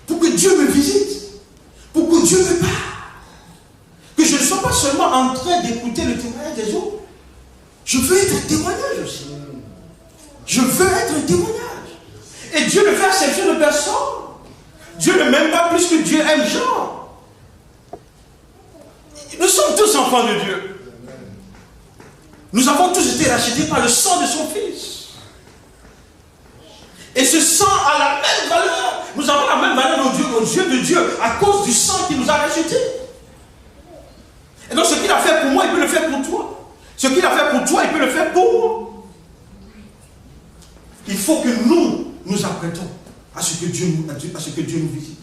Pour que Dieu me visite. Pour que Dieu me parle. Que je ne sois pas seulement en train d'écouter le témoignage des autres. Je veux être un témoignage aussi. Je veux être un témoignage. Et Dieu ne fait exception de personne. Dieu ne m'aime pas plus que Dieu aime Jean. Nous sommes tous enfants de Dieu. Nous avons tous été rachetés par le sang de son Fils. Et ce sang a la même valeur. Nous avons la même valeur aux yeux de Dieu à cause du sang qui nous a rachetés. Et donc ce qu'il a fait pour moi, il peut le faire pour toi. Ce qu'il a fait pour toi, il peut le faire pour moi. Il faut que nous apprêtons à ce que Dieu nous visite.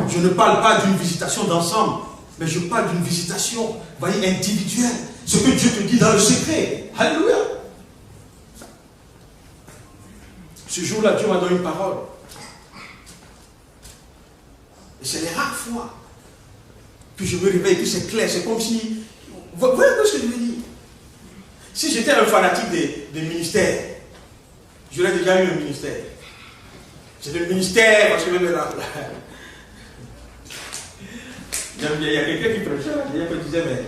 Je ne parle pas d'une visitation d'ensemble, mais je parle d'une visitation, voyez, individuelle. Ce que Dieu te dit dans le secret. Alléluia. Ce jour-là, Dieu m'a donné une parole. Et c'est les rares fois que je me réveille, que c'est clair. C'est comme si... Vous voyez un peu ce que je veux dire? Si j'étais un fanatique des ministères, j'aurais déjà eu un ministère. C'est le ministère, parce que même là... Il y a quelqu'un qui prêchait, qui disait, mais...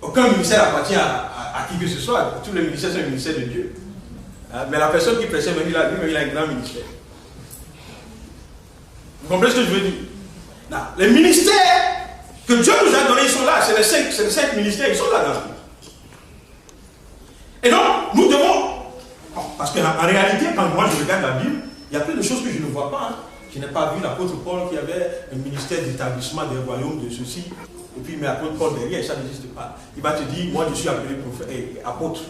Aucun ministère appartient à qui que ce soit. Tous les ministères sont les ministères de Dieu. Mais la personne qui prêchait, lui, il a un grand ministère. Vous comprenez ce que je veux dire? Non. Les ministères que Dieu nous a donnés, ils sont là. C'est les 5 ministères, ils sont là dans la Bible. Et donc, nous devons... Parce qu'en réalité, quand moi je regarde la Bible, il y a plein de choses que je ne vois pas. Hein. Je n'ai pas vu l'apôtre Paul qui avait un ministère d'établissement des royaumes de ceci. Et puis, mais l'apôtre Paul derrière, ça n'existe pas. Il va te dire, moi je suis appelé prophète et apôtre.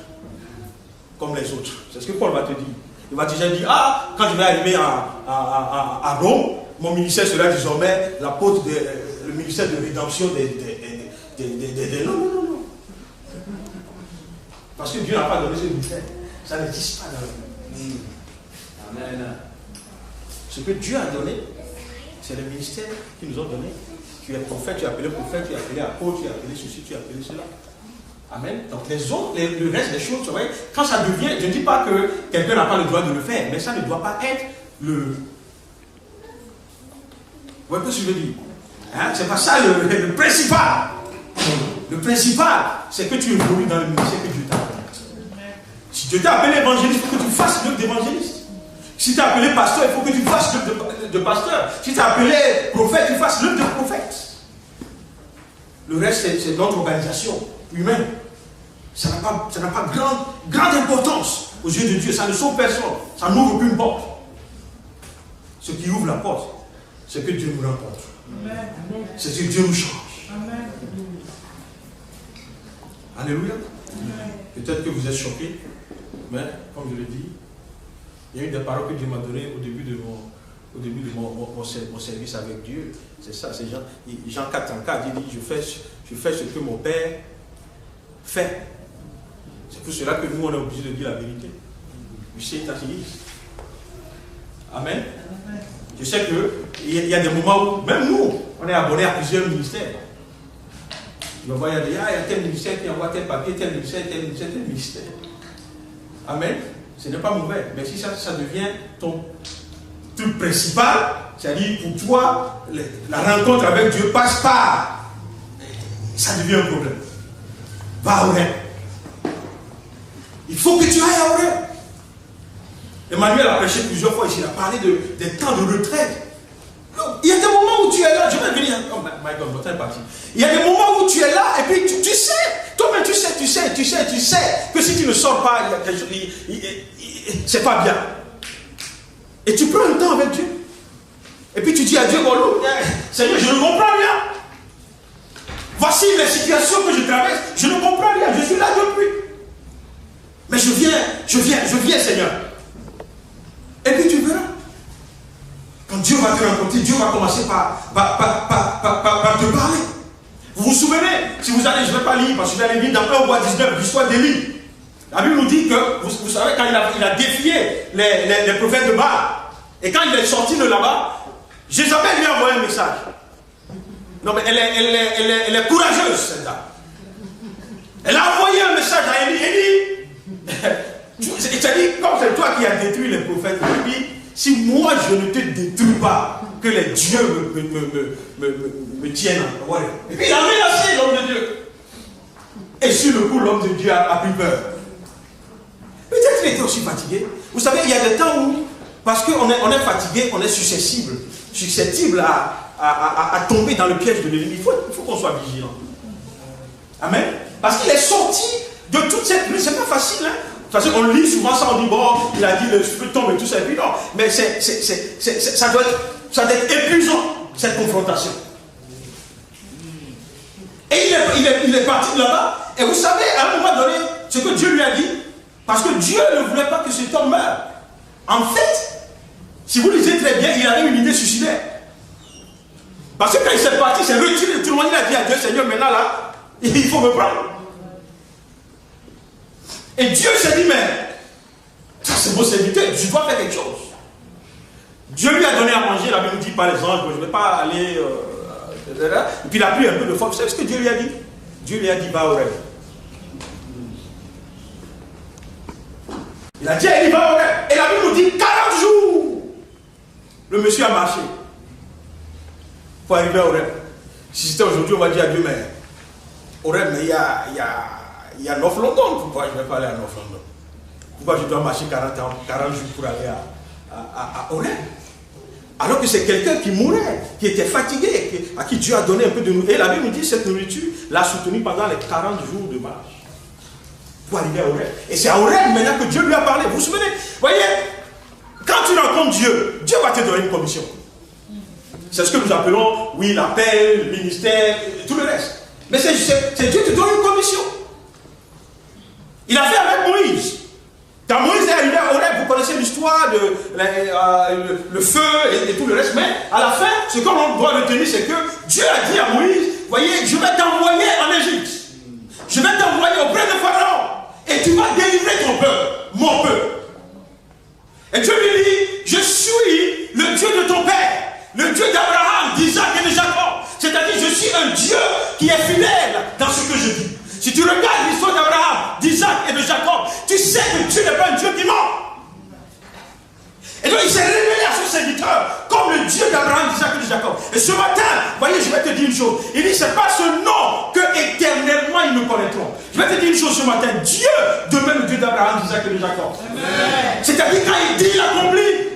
Comme les autres. C'est ce que Paul va te dire. Il va déjà dire, ah, quand je vais arriver à Rome, mon ministère sera désormais le ministère de rédemption des... Non, non, non, non. Parce que Dieu n'a pas donné ce ministère. Ça n'existe pas dans le monde. Amen. Ce que Dieu a donné, c'est le ministère qu'ils nous ont donné. Tu es prophète, tu es appelé prophète, tu es appelé apôtre, tu es appelé ceci, tu es appelé cela. Amen. Donc les autres, le reste des choses, vous voyez, quand ça devient, je ne dis pas que quelqu'un n'a pas le droit de le faire, mais ça ne doit pas être le... Vous voyez ce que je veux dire? Hein? C'est pas ça le principal. Le principal, c'est que tu évolues dans le ministère que Dieu t'a donné. Si Dieu t'a appelé évangéliste, il faut que tu fasses l'œuvre d'évangéliste. Si tu es appelé pasteur, il faut que tu fasses l'œuvre de pasteur. Si tu es appelé prophète, tu fasses l'œuvre de prophète. Le reste, c'est notre organisation humaine. Ça n'a pas grande importance aux yeux de Dieu. Ça ne sauve personne. Ça n'ouvre aucune porte. Ce qui ouvre la porte, c'est que Dieu nous rencontre. C'est que Dieu nous change. Amen. Alléluia. Peut-être que vous êtes choqués, mais comme je l'ai dit, il y a une des paroles que Dieu m'a données au début de mon service avec Dieu. C'est ça, c'est Jean 4:34. Il dit, je fais ce que mon Père fait. C'est pour cela que nous, on est obligé de dire la vérité. You say it as it is. Amen. Je sais qu'il y a des moments où, même nous, on est abonnés à plusieurs ministères. Tu vas voir, il y a tel ministère qui envoie tel papier, tel ministère, tel ministère, tel ministère. Amen. Ce n'est pas mauvais. Mais si ça devient ton truc principal, c'est-à-dire pour toi, la rencontre avec Dieu passe par, ça devient un problème. Va à Horeb. Il faut que tu ailles à Horeb. Emmanuel a prêché plusieurs fois ici, il a parlé des temps de retraite. Il y a des moments où tu es là, je vais venir. Oh my God, votre temps est parti. Il y a des moments où tu es là et puis tu sais, toi-même tu sais que si tu ne sors pas, il y a quelque chose, c'est pas bien. Et tu prends le temps avec Dieu. Et puis tu dis à Dieu, bon, Seigneur, je ne comprends rien. Voici les situations que je traverse, je ne comprends rien, je suis là depuis. Mais je viens, Seigneur. Et puis tu verras. Quand Dieu va te rencontrer, Dieu va commencer par te parler. Vous vous souvenez, si vous allez, je ne vais pas lire, parce que je vais aller lire dans 1 roi 19, l'histoire d'Élie. La Bible nous dit que, vous savez, quand il a défié les prophètes de Baal, et quand il est sorti de là-bas, Jézabel lui a envoyé un message. Non, mais elle est courageuse, cette dame. Elle a envoyé un message à Élie. Élie, tu as dit, comme c'est toi qui as détruit les prophètes, il dit, si moi je ne te détruis pas, que les dieux me tiennent. Voilà. Et puis il a menacé l'homme de Dieu. Et sur le coup, l'homme de Dieu a pris peur. Peut-être qu'il était aussi fatigué. Vous savez, il y a des temps où, parce qu'on est fatigué, on est susceptible à tomber dans le piège de l'ennemi. Il faut qu'on soit vigilant. Amen. Parce qu'il est sorti de toute cette pluie. C'est pas facile, hein. Parce qu'on lit souvent ça, on dit, bon, il a dit le feu tombe et tout ça. Et puis non, mais ça doit être épuisant, cette confrontation. Et il est parti de là-bas. Et vous savez, à un moment donné, ce que Dieu lui a dit, parce que Dieu ne voulait pas que cet homme meure. En fait, si vous lisez très bien, il avait une idée suicidaire. Parce que quand il s'est parti, il s'est retiré. Tout le monde a dit à Dieu, Seigneur, maintenant là, il faut me prendre. Et Dieu s'est dit, mais ça c'est mon serviteur, je dois faire quelque chose. Dieu lui a donné à manger, la Bible dit par les anges, je ne vais pas aller, et puis il a pris un peu de force. Vous savez ce que Dieu lui a dit? Dieu lui a dit, va au rêve. Il a dit, il va au rêve. Et la Bible nous dit, 40 jours. Le monsieur a marché pour arriver au rêve. Si c'était aujourd'hui, on va dire à Dieu, mais au rêve, mais il y a North London. Pourquoi je ne vais pas aller à North London? Pourquoi je dois marcher 40 jours pour aller à Horeb? Alors que c'est quelqu'un qui mourait, qui était fatigué, à qui Dieu a donné un peu de nourriture. Et la Bible nous dit cette nourriture l'a soutenu pendant les 40 jours de marche pour arriver à Horeb. Et c'est à Horeb maintenant que Dieu lui a parlé. Vous vous souvenez? Voyez, quand tu rencontres Dieu, Dieu va te donner une commission. C'est ce que nous appelons, oui, l'appel, le ministère, tout le reste. Mais c'est Dieu qui te donne une commission. Il a fait avec Moïse. Quand Moïse est arrivé à Horeb, vous connaissez l'histoire. l'histoire de le feu et tout le reste, mais à la fin, ce qu'on doit retenir, c'est que Dieu a dit à Moïse, voyez, je vais t'envoyer en Égypte. Je vais t'envoyer auprès de Pharaon. Et tu vas délivrer ton peuple, mon peuple. Et Dieu lui dit, je suis le Dieu de ton père, le Dieu d'Abraham, d'Isaac et de Jacob. C'est-à-dire, je suis un Dieu qui est fidèle dans ce que je dis. Si tu regardes l'histoire d'Abraham, d'Isaac et de Jacob, tu sais que Dieu n'est pas un Dieu qui ment. Et donc il s'est révélé à son serviteur comme le Dieu d'Abraham, d'Isaac et de Jacob. Et ce matin, voyez, je vais te dire une chose. Il dit, c'est pas ce nom que éternellement ils me connaîtront. Je vais te dire une chose ce matin. Dieu demeure le Dieu d'Abraham, d'Isaac et de Jacob. C'est-à-dire quand il dit, il accomplit.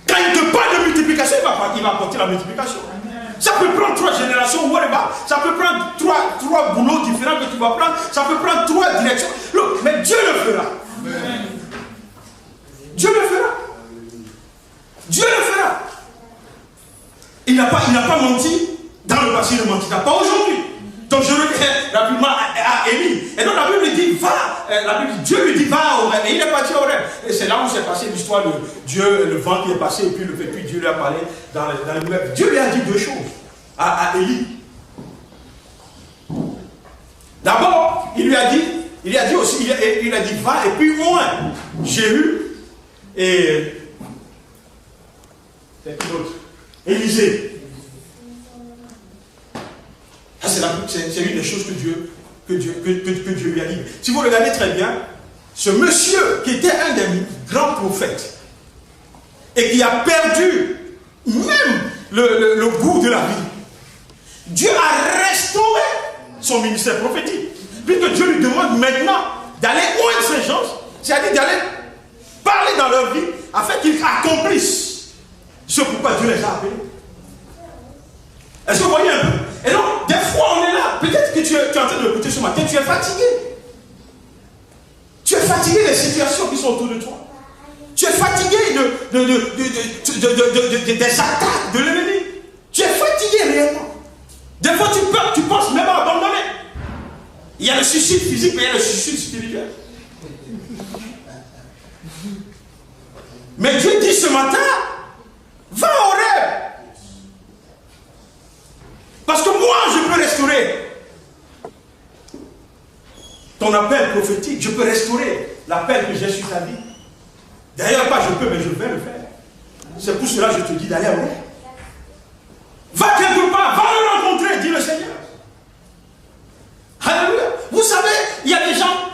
Quand il te parle de multiplication, il va apporter la multiplication. Ça peut prendre 3 générations, whatever. Ça peut prendre 3 boulots différents que tu vas prendre. Ça peut prendre 3 directions. Look, mais Dieu le fera. Dieu le fera. Dieu le fera. Il n'a pas menti dans le passé, il ne mentira pas aujourd'hui. Donc je reviens rapidement à Élie. Et donc la Bible dit, va. Dieu lui dit, va au rêve. Et il est parti au rêve. Et c'est là où s'est passé l'histoire de Dieu, le vent qui est passé, et puis Dieu lui a parlé dans le rêve. Dieu lui a dit 2 choses à Élie. D'abord, il a dit aussi, il a dit, va, et puis loin, Jéhu et Élisée. C'est une des choses que Dieu lui a dit. Si vous regardez très bien, ce monsieur qui était un des grands prophètes et qui a perdu même le goût de la vie, Dieu a restauré son ministère prophétique. Puisque Dieu lui demande maintenant d'aller oindre ces gens, c'est-à-dire d'aller parler dans leur vie afin qu'ils accomplissent ce pourquoi Dieu les a appelés. Est-ce que vous voyez un peu? Et donc, des fois, on est là. Peut-être que tu es en train de l'écouter ce matin, tu es fatigué. Tu es fatigué des situations qui sont autour de toi. Tu es fatigué des attaques de l'ennemi. Tu es fatigué réellement. Des fois, tu penses même à abandonner. Il y a le suicide physique, mais il y a le suicide spirituel. Mais Dieu dit ce matin, va au rêve. Parce que moi, je peux restaurer ton appel prophétique. Je peux restaurer l'appel que j'ai sur ta vie. D'ailleurs, pas je peux, mais je vais le faire. C'est pour cela que je te dis d'aller au rêve. Va quelque part, va le rencontrer, dit le Seigneur. Alléluia. Vous savez, il y a des gens,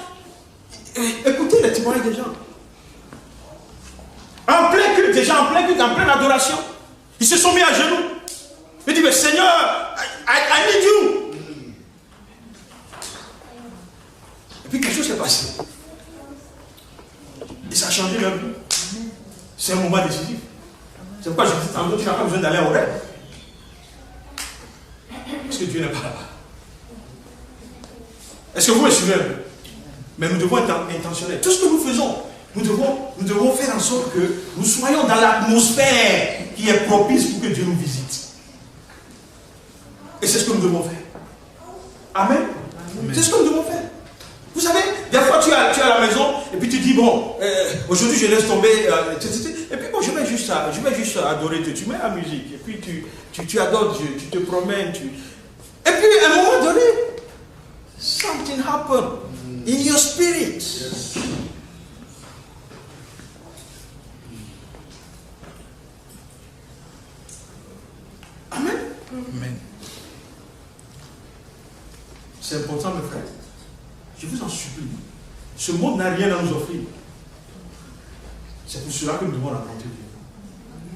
écoutez les témoignages des gens. En plein culte, des gens en plein culte, en pleine adoration. Ils se sont mis à genoux. Ils disent, mais Seigneur, I need you. Et puis quelque chose s'est passé. Et ça a changé leur vie. C'est un moment décisif. C'est pourquoi je dis tantôt, tu n'as pas besoin d'aller au rêve. Parce que Dieu n'est pas là-bas. Est-ce que vous me suivez un peu? Mais nous devons être intentionnels. Tout ce que nous faisons, nous devons faire en sorte que nous soyons dans l'atmosphère qui est propice pour que Dieu nous visite. Et c'est ce que nous devons faire. Amen. C'est ce que nous devons faire. Vous savez, des fois tu es à la maison et puis tu dis, bon, aujourd'hui je laisse tomber, et puis bon, je vais juste adorer Dieu. Tu mets la musique, et puis tu adores Dieu, tu te promènes, et puis à un moment donné, something happened in your spirit. Yes. Amen. Amen. C'est important, mes frères. Je vous en supplie. Ce monde n'a rien à nous offrir. C'est pour cela que nous devons rencontrer Dieu.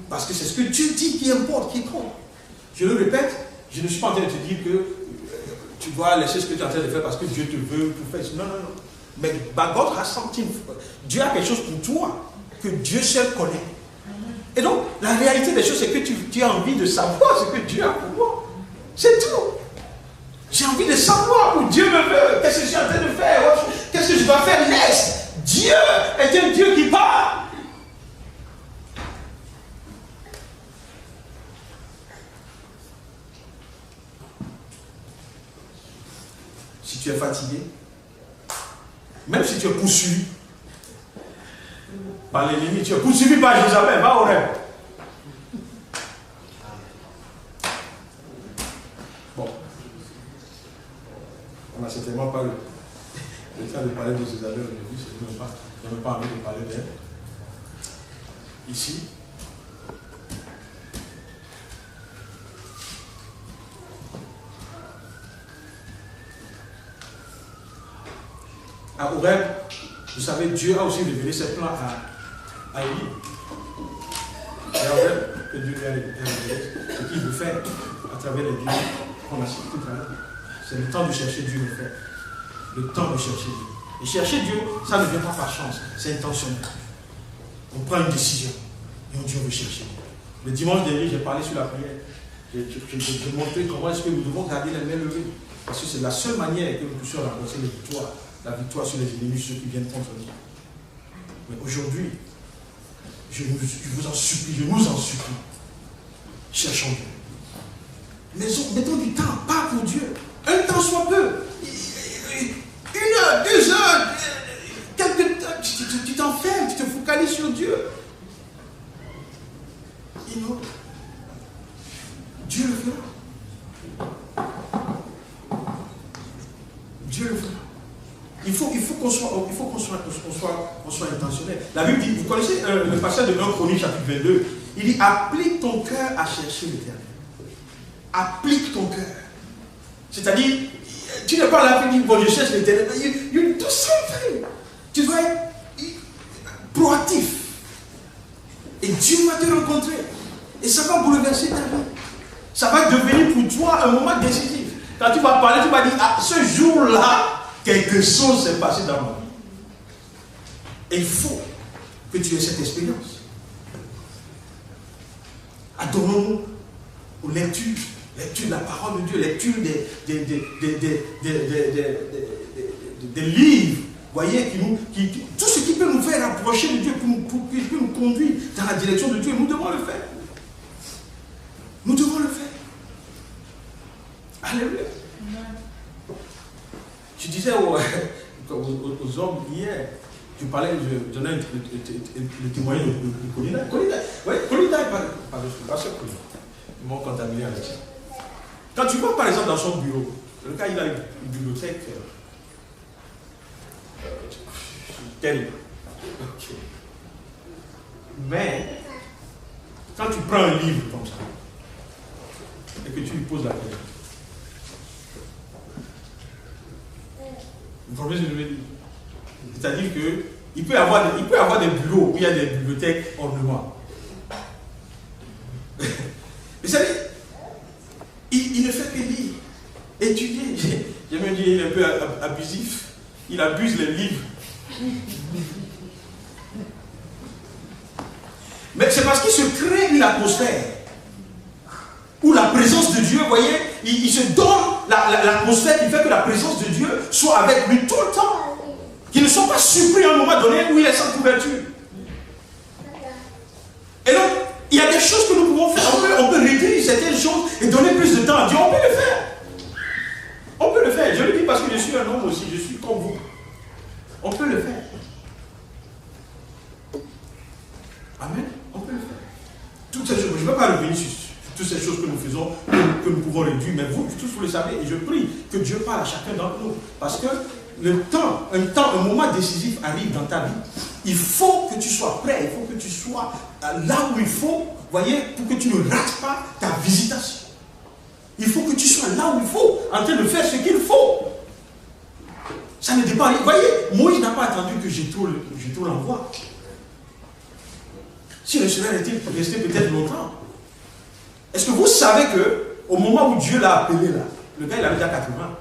Parce que c'est ce que Dieu dit qui importe, qui compte. Je le répète, je ne suis pas en train de te dire que tu dois laisser ce que tu es en train de faire parce que Dieu te veut pour faire. Non, non, non. Mais God has something. Dieu a quelque chose pour toi que Dieu seul connaît. Et donc, la réalité des choses, c'est que tu as envie de savoir ce que Dieu a pour moi. C'est tout. J'ai envie de savoir où Dieu me veut. Qu'est-ce que je suis en train de faire? Qu'est-ce que je dois faire next? Dieu est un Dieu qui parle. Si tu es fatigué, Même si tu es poursuivi par l'ennemi, tu es poursuivi par Jézabel, va au rêve. Bon. On n'a certainement pas le temps de parler de Jézabel aujourd'hui, je n'ai pas envie de parler d'elle. Ici. À Horeb, vous savez, Dieu a aussi révélé ses plans à Élie. Et à Horeb, que Dieu lui a révélé ce qu'il veut faire à travers les dieux qu'on a cités tout à l'heure. C'est le temps de chercher Dieu, le faire. Le temps de chercher Dieu. Et chercher Dieu, ça ne vient pas par chance, c'est intentionnel. On prend une décision et on dit on veut chercher Dieu. Le dimanche dernier, j'ai parlé sur la prière. J'ai montré comment est-ce que nous devons garder les mains levées. Parce que c'est la seule manière que nous puissions remporter les victoires. La victoire sur les ennemis, ceux qui viennent contre nous. Mais aujourd'hui, je vous en supplie, je nous en supplie. Cherchons Dieu. Mettons du temps, pas pour Dieu. Un temps soit peu. 1 heure, 2 heures, quelques temps, tu t'enfermes, tu te focalises sur Dieu. Et non. Dieu le fera. Dieu le fera. Il faut qu'on soit intentionnel. La Bible dit, vous connaissez le passage de 1 Chronique chapitre 22, il dit, applique ton cœur à chercher l'Éternel. Applique ton cœur. C'est-à-dire, tu n'es pas là pour dire, bon, je cherche l'Éternel. You do something. Tu dois être proactif. Et Dieu va te rencontrer. Et ça va bouleverser ta vie. Ça va devenir pour toi un moment décisif. Quand tu vas parler, tu vas dire, ah, ce jour-là, quelque chose s'est passé dans ma vie. Et il faut que tu aies cette expérience. Adorons-nous aux lectures de la parole de Dieu, lecture des livres, voyez, tout ce qui peut nous faire approcher de Dieu, qui peut nous conduire dans la direction de Dieu, nous devons le faire. Nous devons le faire. Alléluia. Je disais aux hommes hier, je parlais, je donnais le témoignage de Colina. Colina est pas sûr que ils m'ont contaminé avec ça. Quand tu vas par exemple dans son bureau, le gars il a une bibliothèque terrible. Okay. Mais quand tu prends un livre comme ça et que tu lui poses la question, vous comprenez ce que je veux dire? C'est-à-dire qu'il peut y avoir des bureaux où il y a des bibliothèques ornements. Mais ça dit, il ne fait que lire, étudier. J'ai même dit qu'il est un peu abusif. Il abuse les livres. Mais c'est parce qu'il se crée une atmosphère où la présence de Dieu, vous voyez, il se donne l'atmosphère qui fait que la présence de Dieu soit avec lui tout le temps. Qu'il ne soit pas surpris à un moment donné où il est sans couverture. Et donc, il y a des choses que nous pouvons faire. On peut réduire certaines choses et donner plus de temps à Dieu. On peut le faire. On peut le faire. Je le dis parce que je suis un homme aussi. Je suis comme vous. On peut le faire. Amen. On peut le faire. Toutes ces choses, je ne vais pas revenir sur toutes ces choses que nous faisons, que nous pouvons réduire, mais vous, tous vous le savez, et je prie que Dieu parle à chacun d'entre nous. Parce que un moment décisif arrive dans ta vie. Il faut que tu sois prêt, il faut que tu sois là où il faut, voyez, pour que tu ne rates pas ta visitation. Il faut que tu sois là où il faut, en train de faire ce qu'il faut. Ça ne dépend pas. Vous voyez, Moïse n'a pas attendu que Jéthro l'envoie. Si le Seigneur était resté peut-être longtemps. Est-ce que vous savez qu'au moment où Dieu l'a appelé là, le gars il avait déjà 80 ans.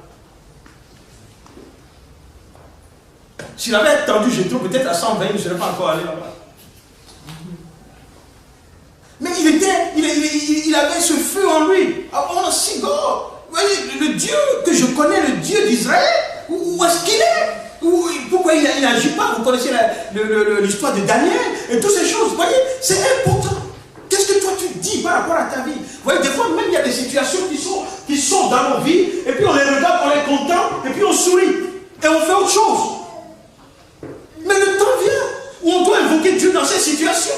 S'il avait attendu Jéthro, peut-être à 120, il ne serait pas encore allé là-bas. Mais il avait ce feu en lui. On a si grand. Vous voyez, le Dieu que je connais, le Dieu d'Israël, où est-ce qu'il est? Pourquoi il n'agit pas? Vous connaissez l'histoire de Daniel et toutes ces choses. Vous voyez, c'est important. Qu'est-ce que toi tu dis par rapport à ta vie? Vous voyez, des fois même il y a des situations qui sont dans nos vies, et puis on les regarde, on les contemple, et puis on sourit, et on fait autre chose. invoquer Dieu dans ces situations.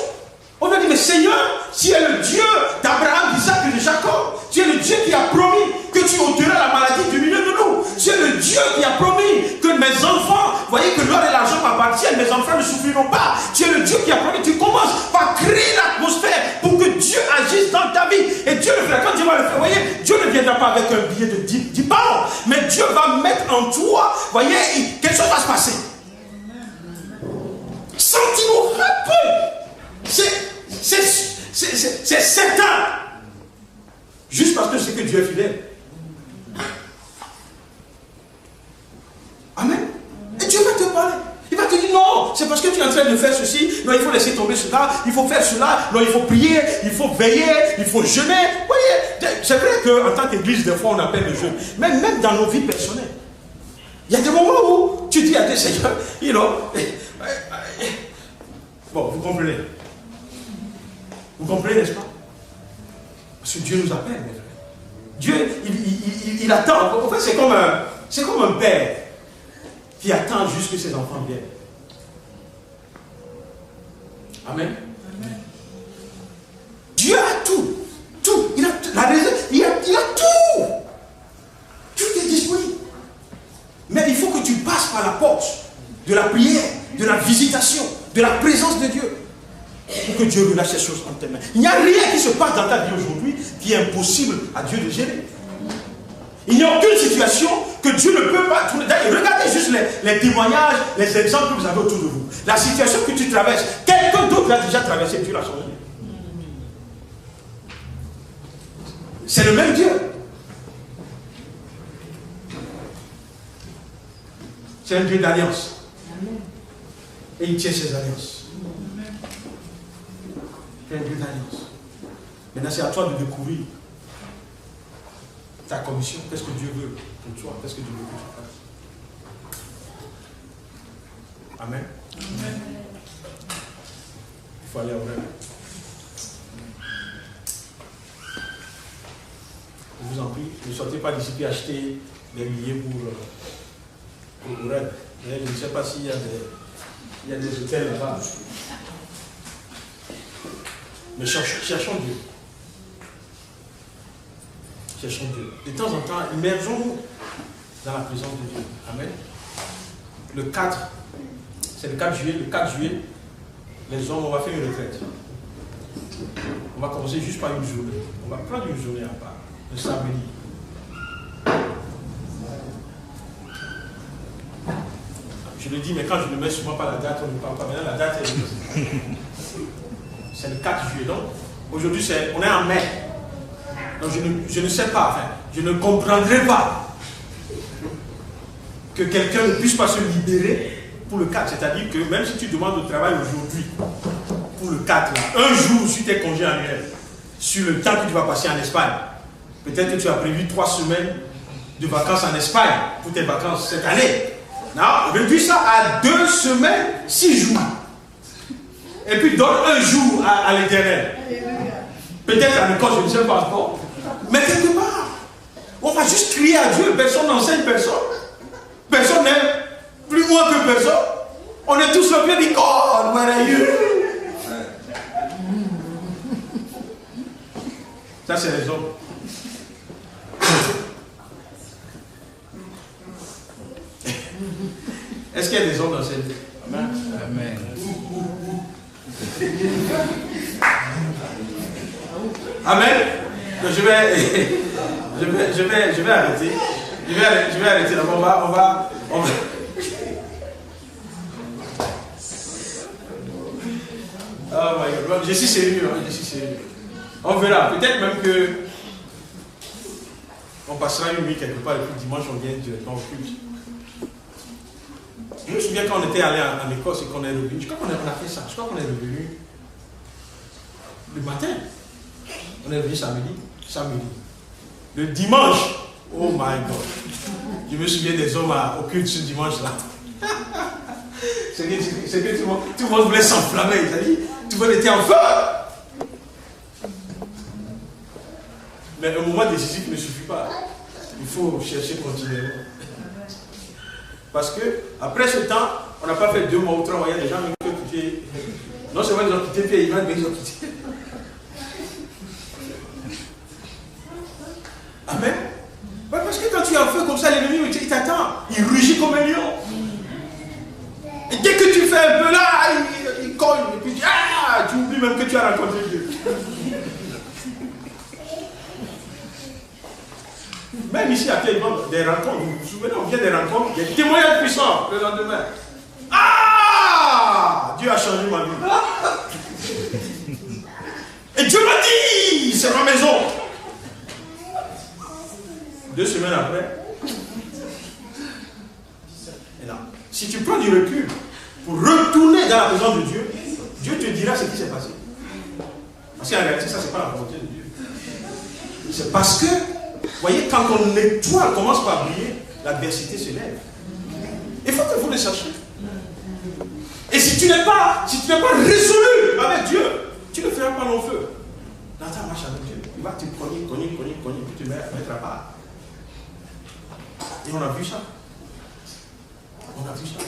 On va dire, mais Seigneur, tu es le Dieu d'Abraham, d'Isaac et de Jacob. Tu es le Dieu qui a promis que tu ôteras la maladie du milieu de nous. Tu es le Dieu qui a promis que mes enfants, voyez que l'or et l'argent m'appartiennent, mes enfants ne souffriront pas. Tu es le Dieu qui a promis. Tu commences par créer l'atmosphère pour que Dieu agisse dans ta vie. Et Dieu le fera. Quand Dieu va le faire, voyez, Dieu ne viendra pas avec un billet de 10 pounds, mais Dieu va mettre en toi, voyez, quelque chose va se passer. Sentiment rapide. C'est certain. Juste parce que c'est que Dieu est fidèle. Amen. Et Dieu va te parler. Il va te dire non, c'est parce que tu es en train de faire ceci. Non, il faut laisser tomber cela. Il faut faire cela. Non, il faut prier. Il faut veiller. Il faut jeûner. Vous voyez, c'est vrai qu'en tant qu'église, des fois, on appelle le jeûne. Mais même dans nos vies personnelles, il y a des moments où tu dis à tes seigneurs, you know, bon, vous comprenez. Vous comprenez, n'est-ce pas? Parce que Dieu nous appelle, mes frères. Dieu, il attend. En fait, c'est comme un père qui attend juste que ses enfants viennent. Amen. Amen. Dieu a tout. Tout. Il a tout. Tout est disponible. Mais il faut que tu passes par la porte de la prière, de la visitation, de la présence de Dieu. Pour que Dieu relâche ces choses en tes mains. Il n'y a rien qui se passe dans ta vie aujourd'hui qui est impossible à Dieu de gérer. Il n'y a aucune situation que Dieu ne peut pas trouver. Regardez juste les témoignages, les exemples que vous avez autour de vous. La situation que tu traverses, quelqu'un d'autre l'a déjà traversé, Dieu l'a changé. C'est le même Dieu. C'est un Dieu d'alliance. Et il tient ses alliances. C'est un Dieu d'alliance. Maintenant, c'est à toi de découvrir ta commission. Qu'est-ce que Dieu veut pour toi? Qu'est-ce que Dieu veut que tu fasses? Amen. Amen. Il faut aller au rêve. Je vous en prie, ne sortez pas d'ici et achetez des billets pour le rêve. Je ne sais pas s'il y a des hôtels là-bas. Mais cherchons Dieu. Cherchons Dieu. De temps en temps, immergeons-nous dans la présence de Dieu. Amen. Le 4, c'est le 4 juillet. Le 4 juillet, les hommes, on va faire une retraite. On va commencer juste par une journée. On va prendre une journée à part, le samedi. Je le dis, mais quand je ne mets souvent pas la date, on ne parle pas. Maintenant, la date est... C'est le 4 juillet. Donc, aujourd'hui, on est en mai. Donc, je ne sais pas, enfin, je ne comprendrai pas que quelqu'un ne puisse pas se libérer pour le 4. C'est-à-dire que même si tu demandes au travail aujourd'hui, pour le 4, là, un jour sur tes congés annuels, sur le temps que tu vas passer en Espagne, peut-être que tu as prévu 3 semaines de vacances en Espagne pour tes vacances cette année. Non, réduis ça à 2 semaines, 6 jours. Et puis donne un jour à l'Éternel. Peut-être à l'école, je ne sais pas encore. Mais quelque part, on va juste crier à Dieu. Personne n'enseigne personne. Personne n'est plus moins que personne. On est tous le bien dit, God, where are you? Ça, c'est les hommes. Est-ce qu'il y a des hommes dans cette vie? Amen. Amen. Amen. Donc je vais arrêter. Je vais arrêter. Donc on va. Oh my God. Je suis sérieux. Je suis sérieux. On verra. Peut-être même que on passera une nuit quelque part et puis dimanche on vient directement au culte. Je me souviens quand on était allé en Écosse et qu'on est revenu. Je crois qu'on a fait ça. Je crois qu'on est revenu le matin. On est revenu samedi. Le dimanche, oh my God. Je me souviens des hommes au culte ce dimanche-là. C'est que tout le monde voulait s'enflammer. Tout le monde était en feu. Mais un moment décisif ne suffit pas. Il faut chercher continuellement. Parce que après ce temps, on n'a pas fait 2 mois ou 3 mois. Il y a des gens qui Non seulement ils ont quitté Pierre Yvan, mais ils ont quitté. Amen. Ouais, parce que quand tu es en feu comme ça, l'ennemi, il t'attend. Il rugit comme un lion. Et dès que tu fais un peu là, il colle. Et puis tu oublies même que tu as rencontré Dieu. Même ici à Pierre Yvan, des rencontres, vous vous souvenez, on vient des rencontres, il y a des témoignages puissants le lendemain. Ah! Dieu a changé ma vie. Et Dieu m'a dit, c'est ma maison. 2 semaines après, et là, si tu prends du recul pour retourner dans la présence de Dieu, Dieu te dira ce qui s'est passé. Parce qu'en réalité, ça, c'est pas la volonté de Dieu. C'est parce que, vous voyez, quand ton étoile commence par briller, l'adversité se lève. Il faut que vous le sachiez. Et si tu n'es pas résolu avec Dieu, tu ne feras pas long feu. Dans ta marche avec Dieu, il va te cogner, puis te mettre à part. Et on a vu ça. On a vu ça.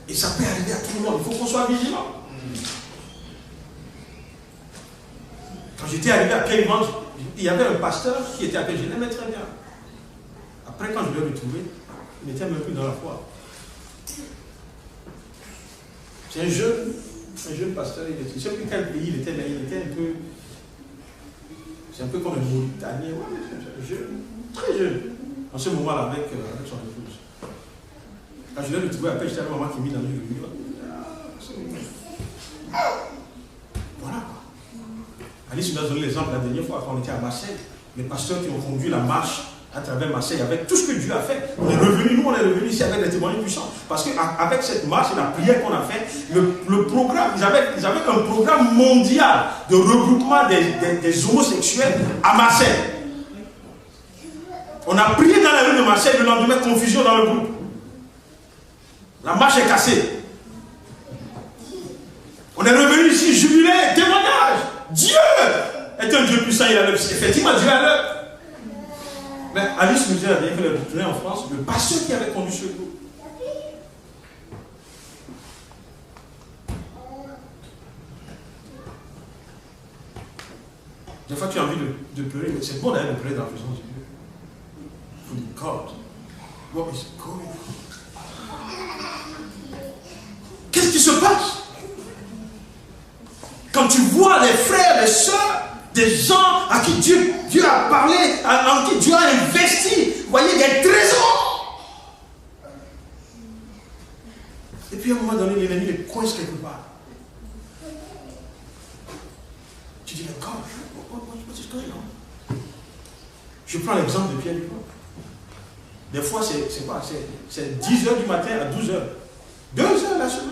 Et ça peut arriver à tout le monde. Il faut qu'on soit vigilant. Quand j'étais arrivé à Pierre-Yvan, il y avait un pasteur qui était appelé, je l'aimais très bien. Après, quand je l'ai retrouvé, il n'était même plus dans la foi. C'est un jeune pasteur, je ne sais plus quel pays il était, mais il était un peu. C'est un peu comme un Mauritanien, jeune, très jeune. En ce moment-là, avec son épouse. Quand je l'ai retrouvé après, j'étais avec maman qui mit dans une réunion. Voilà quoi. Alice nous a donné l'exemple la dernière fois quand on était à Marseille. Les pasteurs qui ont conduit la marche à travers Marseille avec tout ce que Dieu a fait. On est revenus ici avec des témoignages puissants. Parce qu'avec cette marche et la prière qu'on a fait, le programme, ils avaient un programme mondial de regroupement des homosexuels à Marseille. On a prié dans la rue de Marseille, le lendemain, confusion dans le groupe. La marche est cassée. On est revenu ici, jubilé, témoignage. Dieu est un Dieu puissant, il a l'œuvre. Effectivement, Dieu a l'œuvre. Mais Alice nous dit la dernière fois qu'elle est retournée en France, le pasteur qui avait conduit ce groupe. Des fois, tu as envie de pleurer, mais c'est bon d'aller de pleurer dans la présence de Dieu. God, what is going on? Qu'est-ce qui se passe? Quand tu vois les frères, les sœurs, des gens à qui Dieu a parlé, en qui Dieu a investi, vous voyez, des trésors. Et puis à un moment donné, l'ennemi les coince quelque part. Tu dis, mais God, what is going on? Je prends l'exemple de Pierre Yvan. Des fois, c'est quoi? C'est 10h du matin à 12h. 2 heures la semaine.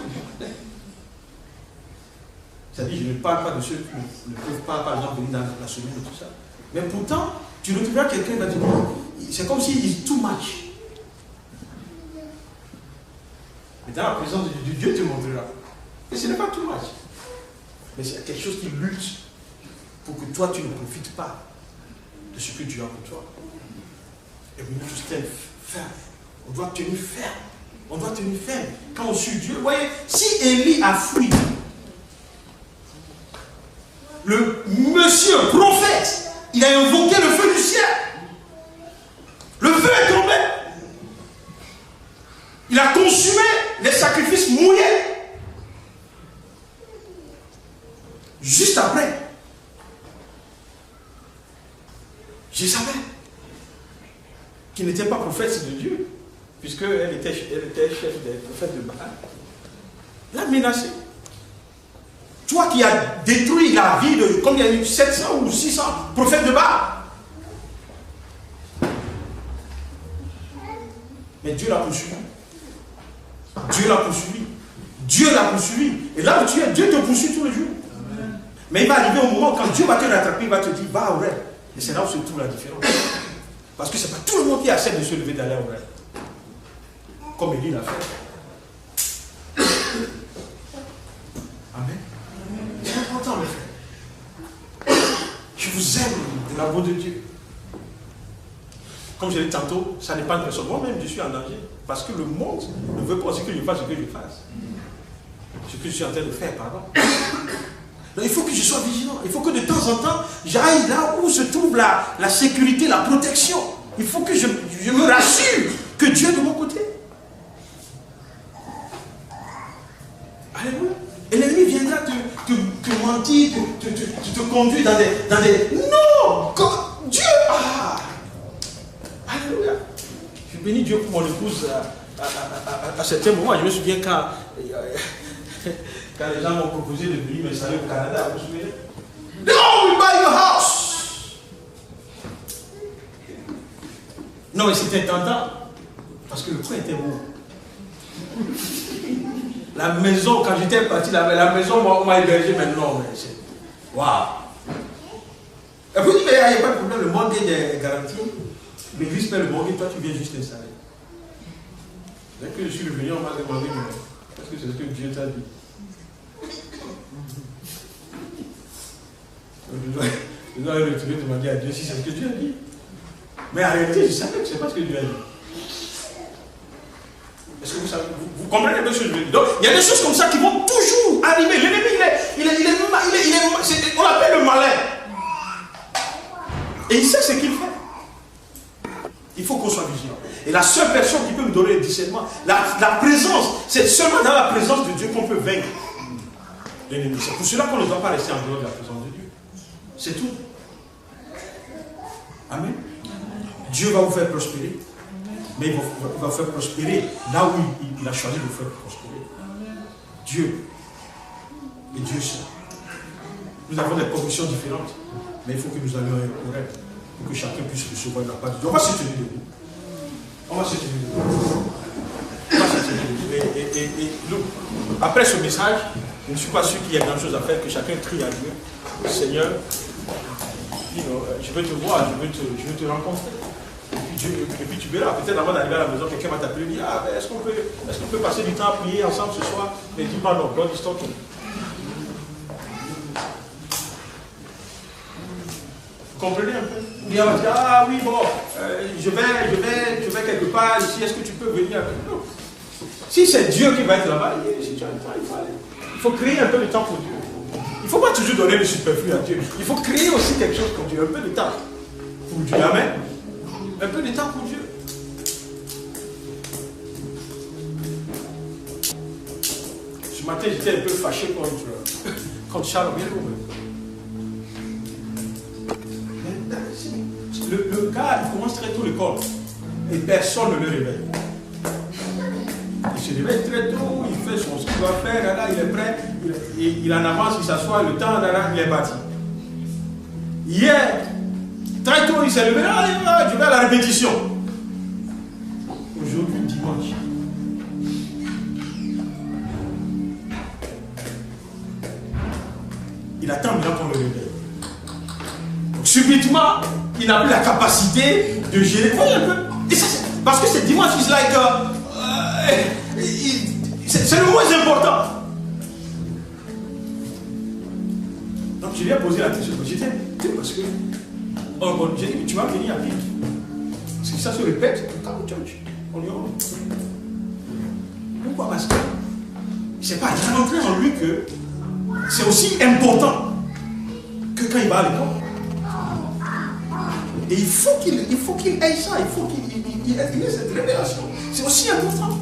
C'est-à-dire, je ne parle pas de ceux qui ne peuvent pas, par exemple, venir dans la semaine et tout ça. Mais pourtant, tu retrouveras quelqu'un qui va dire, c'est comme s'il is too much. Mais dans la présence de Dieu, te montrera. Mais ce n'est pas too much. Mais c'est quelque chose qui lutte pour que toi, tu ne profites pas de ce que Dieu a pour toi. Et we need to stand firm. On doit tenir ferme. On doit tenir ferme. Quand on suit Dieu, vous voyez, si Élie a fui, le monsieur prophète, il a invoqué le feu du ciel. Le feu est tombé. Il a consumé les sacrifices mouillés. Juste après, Jézabel, qui n'était pas prophète de Dieu, puisqu'elle était chef des prophètes de Baal, l'a menacé. Toi qui as détruit la vie de combien il y a eu 700 ou 600 prophètes de Baal. Mais Dieu l'a poursuivi. Dieu l'a poursuivi. Dieu l'a poursuivi. Et là où tu es, Dieu te poursuit tous les jours. Amen. Mais il va arriver au moment quand Dieu va te rattraper, il va te dire, va au rêve. Et c'est là où se trouve la différence. Parce que ce n'est pas tout le monde qui accepte de se lever d'aller au rêve. Comme Élie l'a fait. Amen. C'est important, mes frères. Je vous aime de l'amour de Dieu. Comme je l'ai dit tantôt, ça n'est pas une personne. Moi-même, je suis en danger. Parce que le monde ne veut pas aussi que je fasse ce que je fasse. ce que je suis en train de faire, pardon. Donc il faut que je sois vigilant. Il faut que de temps en temps, j'aille là où se trouve la sécurité, la protection. Il faut que je me rassure que Dieu est de mon côté. Alléluia. Et l'ennemi viendra te mentir, te conduire dans des... Non! Dieu! Ah! Alléluia. Je bénis Dieu pour mon épouse à certains moments. Je me souviens quand les gens m'ont proposé de venir m'installer au Canada, vous vous souvenez? No, we buy your house! Non, mais c'était tentant. Parce que le prix était beau. La maison, quand j'étais parti, la maison, on m'a hébergé maintenant. Waouh! Et vous dites, mais il n'y a pas de problème, le mortgage est garanti. L'église paie le mortgage, toi tu viens juste t'installer. Dès que je suis revenu, on m'a demandé, mais est-ce que c'est ce que Dieu t'a dit? Je dois retourner demander à Dieu si c'est ce que Dieu a dit. Mais en réalité, je savais que ce n'est pas ce que Dieu a dit. Est-ce que vous savez, vous comprenez un peu ce que je veux dire? Donc, il y a des choses comme ça qui vont toujours arriver. L'ennemi, on l'appelle le malin. Et il sait ce qu'il fait. Il faut qu'on soit vigilant. Et la seule personne qui peut me donner le discernement, la présence, c'est seulement dans la présence de Dieu qu'on peut vaincre l'ennemi. C'est pour cela qu'on ne doit pas rester en dehors de la présence de Dieu. C'est tout. Amen. Dieu va vous faire prospérer. Mais il va vous faire prospérer là où il a choisi de vous faire prospérer. Dieu. Et Dieu seul. Nous avons des convictions différentes. Mais il faut que nous allions au rêve. Pour que chacun puisse recevoir la part de Dieu. On va se tenir debout. On va se tenir debout. On va se tenir debout. Et nous, après ce message, je ne suis pas sûr qu'il y ait grand chose à faire, que chacun crie à Dieu. Seigneur, je veux te voir, je veux te rencontrer. Et puis tu verras, peut-être avant d'arriver à la maison, quelqu'un va t'appeler et dire, ah, ben, est-ce qu'on peut passer du temps à prier ensemble ce soir? Mais dis pas non, God is talking. Vous comprenez un peu? Il va dire, ah oui, bon, je vais quelque part ici, est-ce que tu peux venir avec nous? Si c'est Dieu qui va être là-bas, si tu as le temps, il faut aller. Il faut créer un peu de temps pour Dieu. Il ne faut pas toujours donner le superflu à Dieu. Il faut créer aussi quelque chose pour Dieu, un peu de temps pour Dieu. Amen. Un peu de temps pour Dieu. Ce matin, j'étais un peu fâché contre Charles Bielou. Le gars, il commence très tôt l'école. Et personne ne le réveille. Il se réveille très tôt, il fait ce qu'il doit faire, là, il est prêt, il en avance, il s'assoit, le temps, là, il est bâti. Hier, très tôt, il s'est levé, je vais à la répétition. Aujourd'hui, dimanche. Il attend maintenant qu'on le réveille. Donc, subitement, il n'a plus la capacité de gérer. Voyez un peu. Et ça, parce que c'est dimanche, c'est le moins important. Donc je lui ai posé la question. J'étais, parce que j'ai dit, tu vas venir à vite. Parce que ça se répète, quand on y rentre. Pourquoi? Parce que c'est pas, il a montré en lui que c'est aussi important que quand il va à l'école. Et il faut qu'il ait ça, il faut qu'il ait cette révélation. C'est aussi important.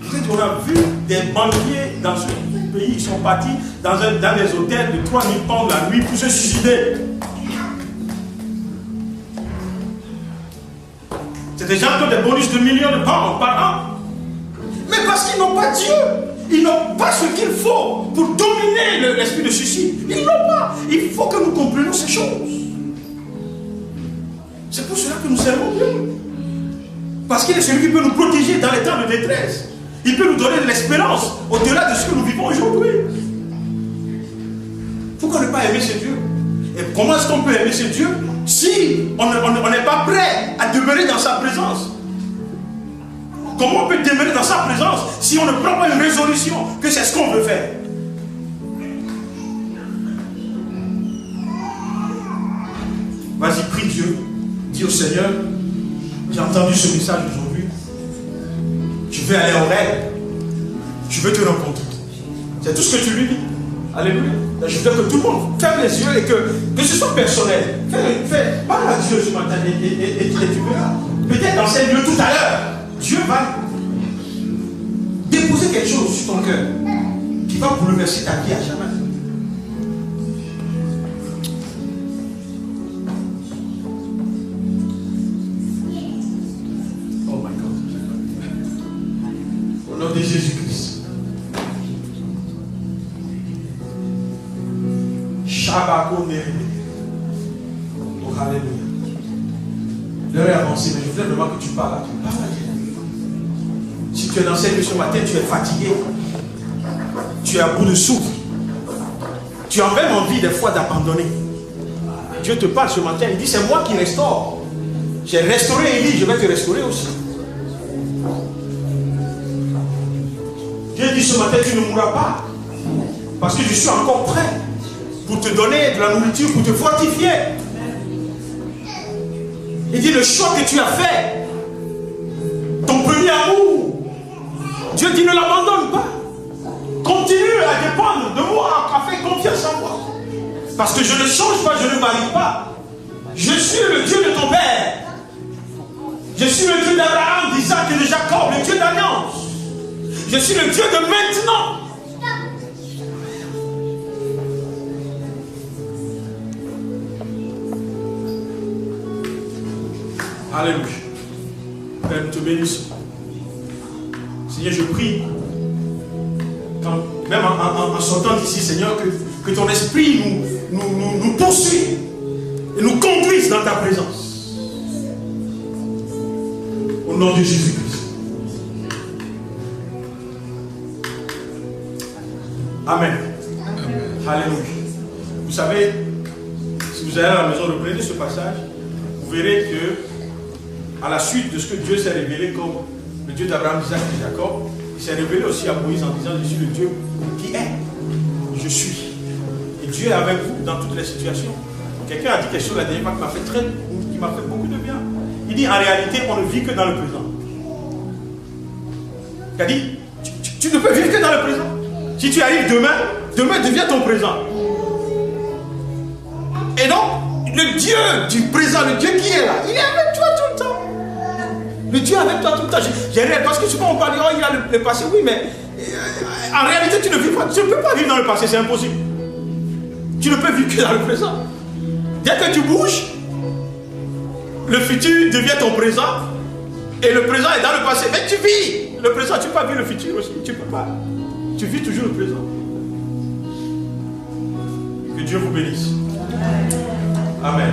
Peut-être qu'on a vu des banquiers dans ce pays, ils sont partis dans des hôtels de 3000 pounds la nuit pour se suicider. C'est des gens qui ont des bonus de millions de pounds par an. Mais parce qu'ils n'ont pas Dieu. Ils n'ont pas ce qu'il faut pour dominer l'esprit de suicide. Ils n'ont pas. Il faut que nous comprenions ces choses. C'est pour cela que nous servons Dieu. Parce qu'il est celui qui peut nous protéger dans les temps de détresse. Il peut nous donner de l'espérance au-delà de ce que nous vivons aujourd'hui. Pourquoi ne pas aimer ce Dieu? Et comment est-ce qu'on peut aimer ce Dieu si on n'est pas prêt à demeurer dans sa présence? Comment on peut demeurer dans sa présence si on ne prend pas une résolution que c'est ce qu'on veut faire? Vas-y, prie Dieu. Dis au Seigneur, j'ai entendu ce message aujourd'hui. veux aller au rêve. Je veux te rencontrer. C'est tout ce que tu lui dis. Alléluia. Je veux que tout le monde ferme les yeux et que ce soit personnel. Parle à Dieu ce matin et tu verras. Peut-être dans ces lieux tout à l'heure, Dieu va déposer quelque chose sur ton cœur qui va bouleverser ta vie à jamais. Oh my God. Au nom de Jésus-Christ. Shabakone. Oh, alléluia. L'heure est avancée, mais je voudrais vraiment que tu parles à Dieu. Parle à Dieu. Si tu es dans cette nuit ce matin, tu es fatigué. Tu es à bout de souffle. Tu as même envie des fois d'abandonner. Dieu te parle ce matin. Il dit, c'est moi qui restaure. J'ai restauré Élie, je vais te restaurer aussi. Dieu dit ce matin, tu ne mourras pas. Parce que je suis encore prêt pour te donner de la nourriture, pour te fortifier. Il dit, le choix que tu as fait, ton premier amour, Dieu dit, ne l'abandonne pas. Continue à dépendre de moi, à faire confiance en moi. Parce que je ne change pas, je ne varie pas. Je suis le Dieu de ton père. Je suis le Dieu d'Abraham, d'Isaac et de Jacob, le Dieu d'alliance. Je suis le Dieu de maintenant. Alléluia. Père, nous te bénissons. Seigneur, je prie, même en sortant d'ici, Seigneur, que ton esprit nous poursuive et nous conduise dans ta présence. Au nom de Jésus-Christ. Amen. Alléluia. Vous savez, si vous allez à la maison, reprenez ce passage, vous verrez que, à la suite de ce que Dieu s'est révélé comme le Dieu d'Abraham, d'Isaac et de Jacob, il s'est révélé aussi à Moïse en disant, je suis le Dieu qui est. Je suis. Et Dieu est avec vous dans toutes les situations. Quelqu'un a dit quelque chose la dernière fois qui m'a fait beaucoup de bien. Il dit, en réalité, on ne vit que dans le présent. Il a dit, tu ne peux vivre que dans le présent. Si tu arrives demain devient ton présent. Et donc, le Dieu du présent, le Dieu qui est là, il est avec toi tout le temps. Le Dieu est avec toi tout le temps. J'ai rien, parce que souvent on parle, oh, il y a le passé, oui, mais en réalité, tu ne vis pas, tu ne peux pas vivre dans le passé, c'est impossible. Tu ne peux vivre que dans le présent. Dès que tu bouges, le futur devient ton présent, et le présent est dans le passé. Mais tu vis le présent, tu ne peux pas vivre le futur aussi, tu ne peux pas. Tu vis toujours le présent. Que Dieu vous bénisse. Amen.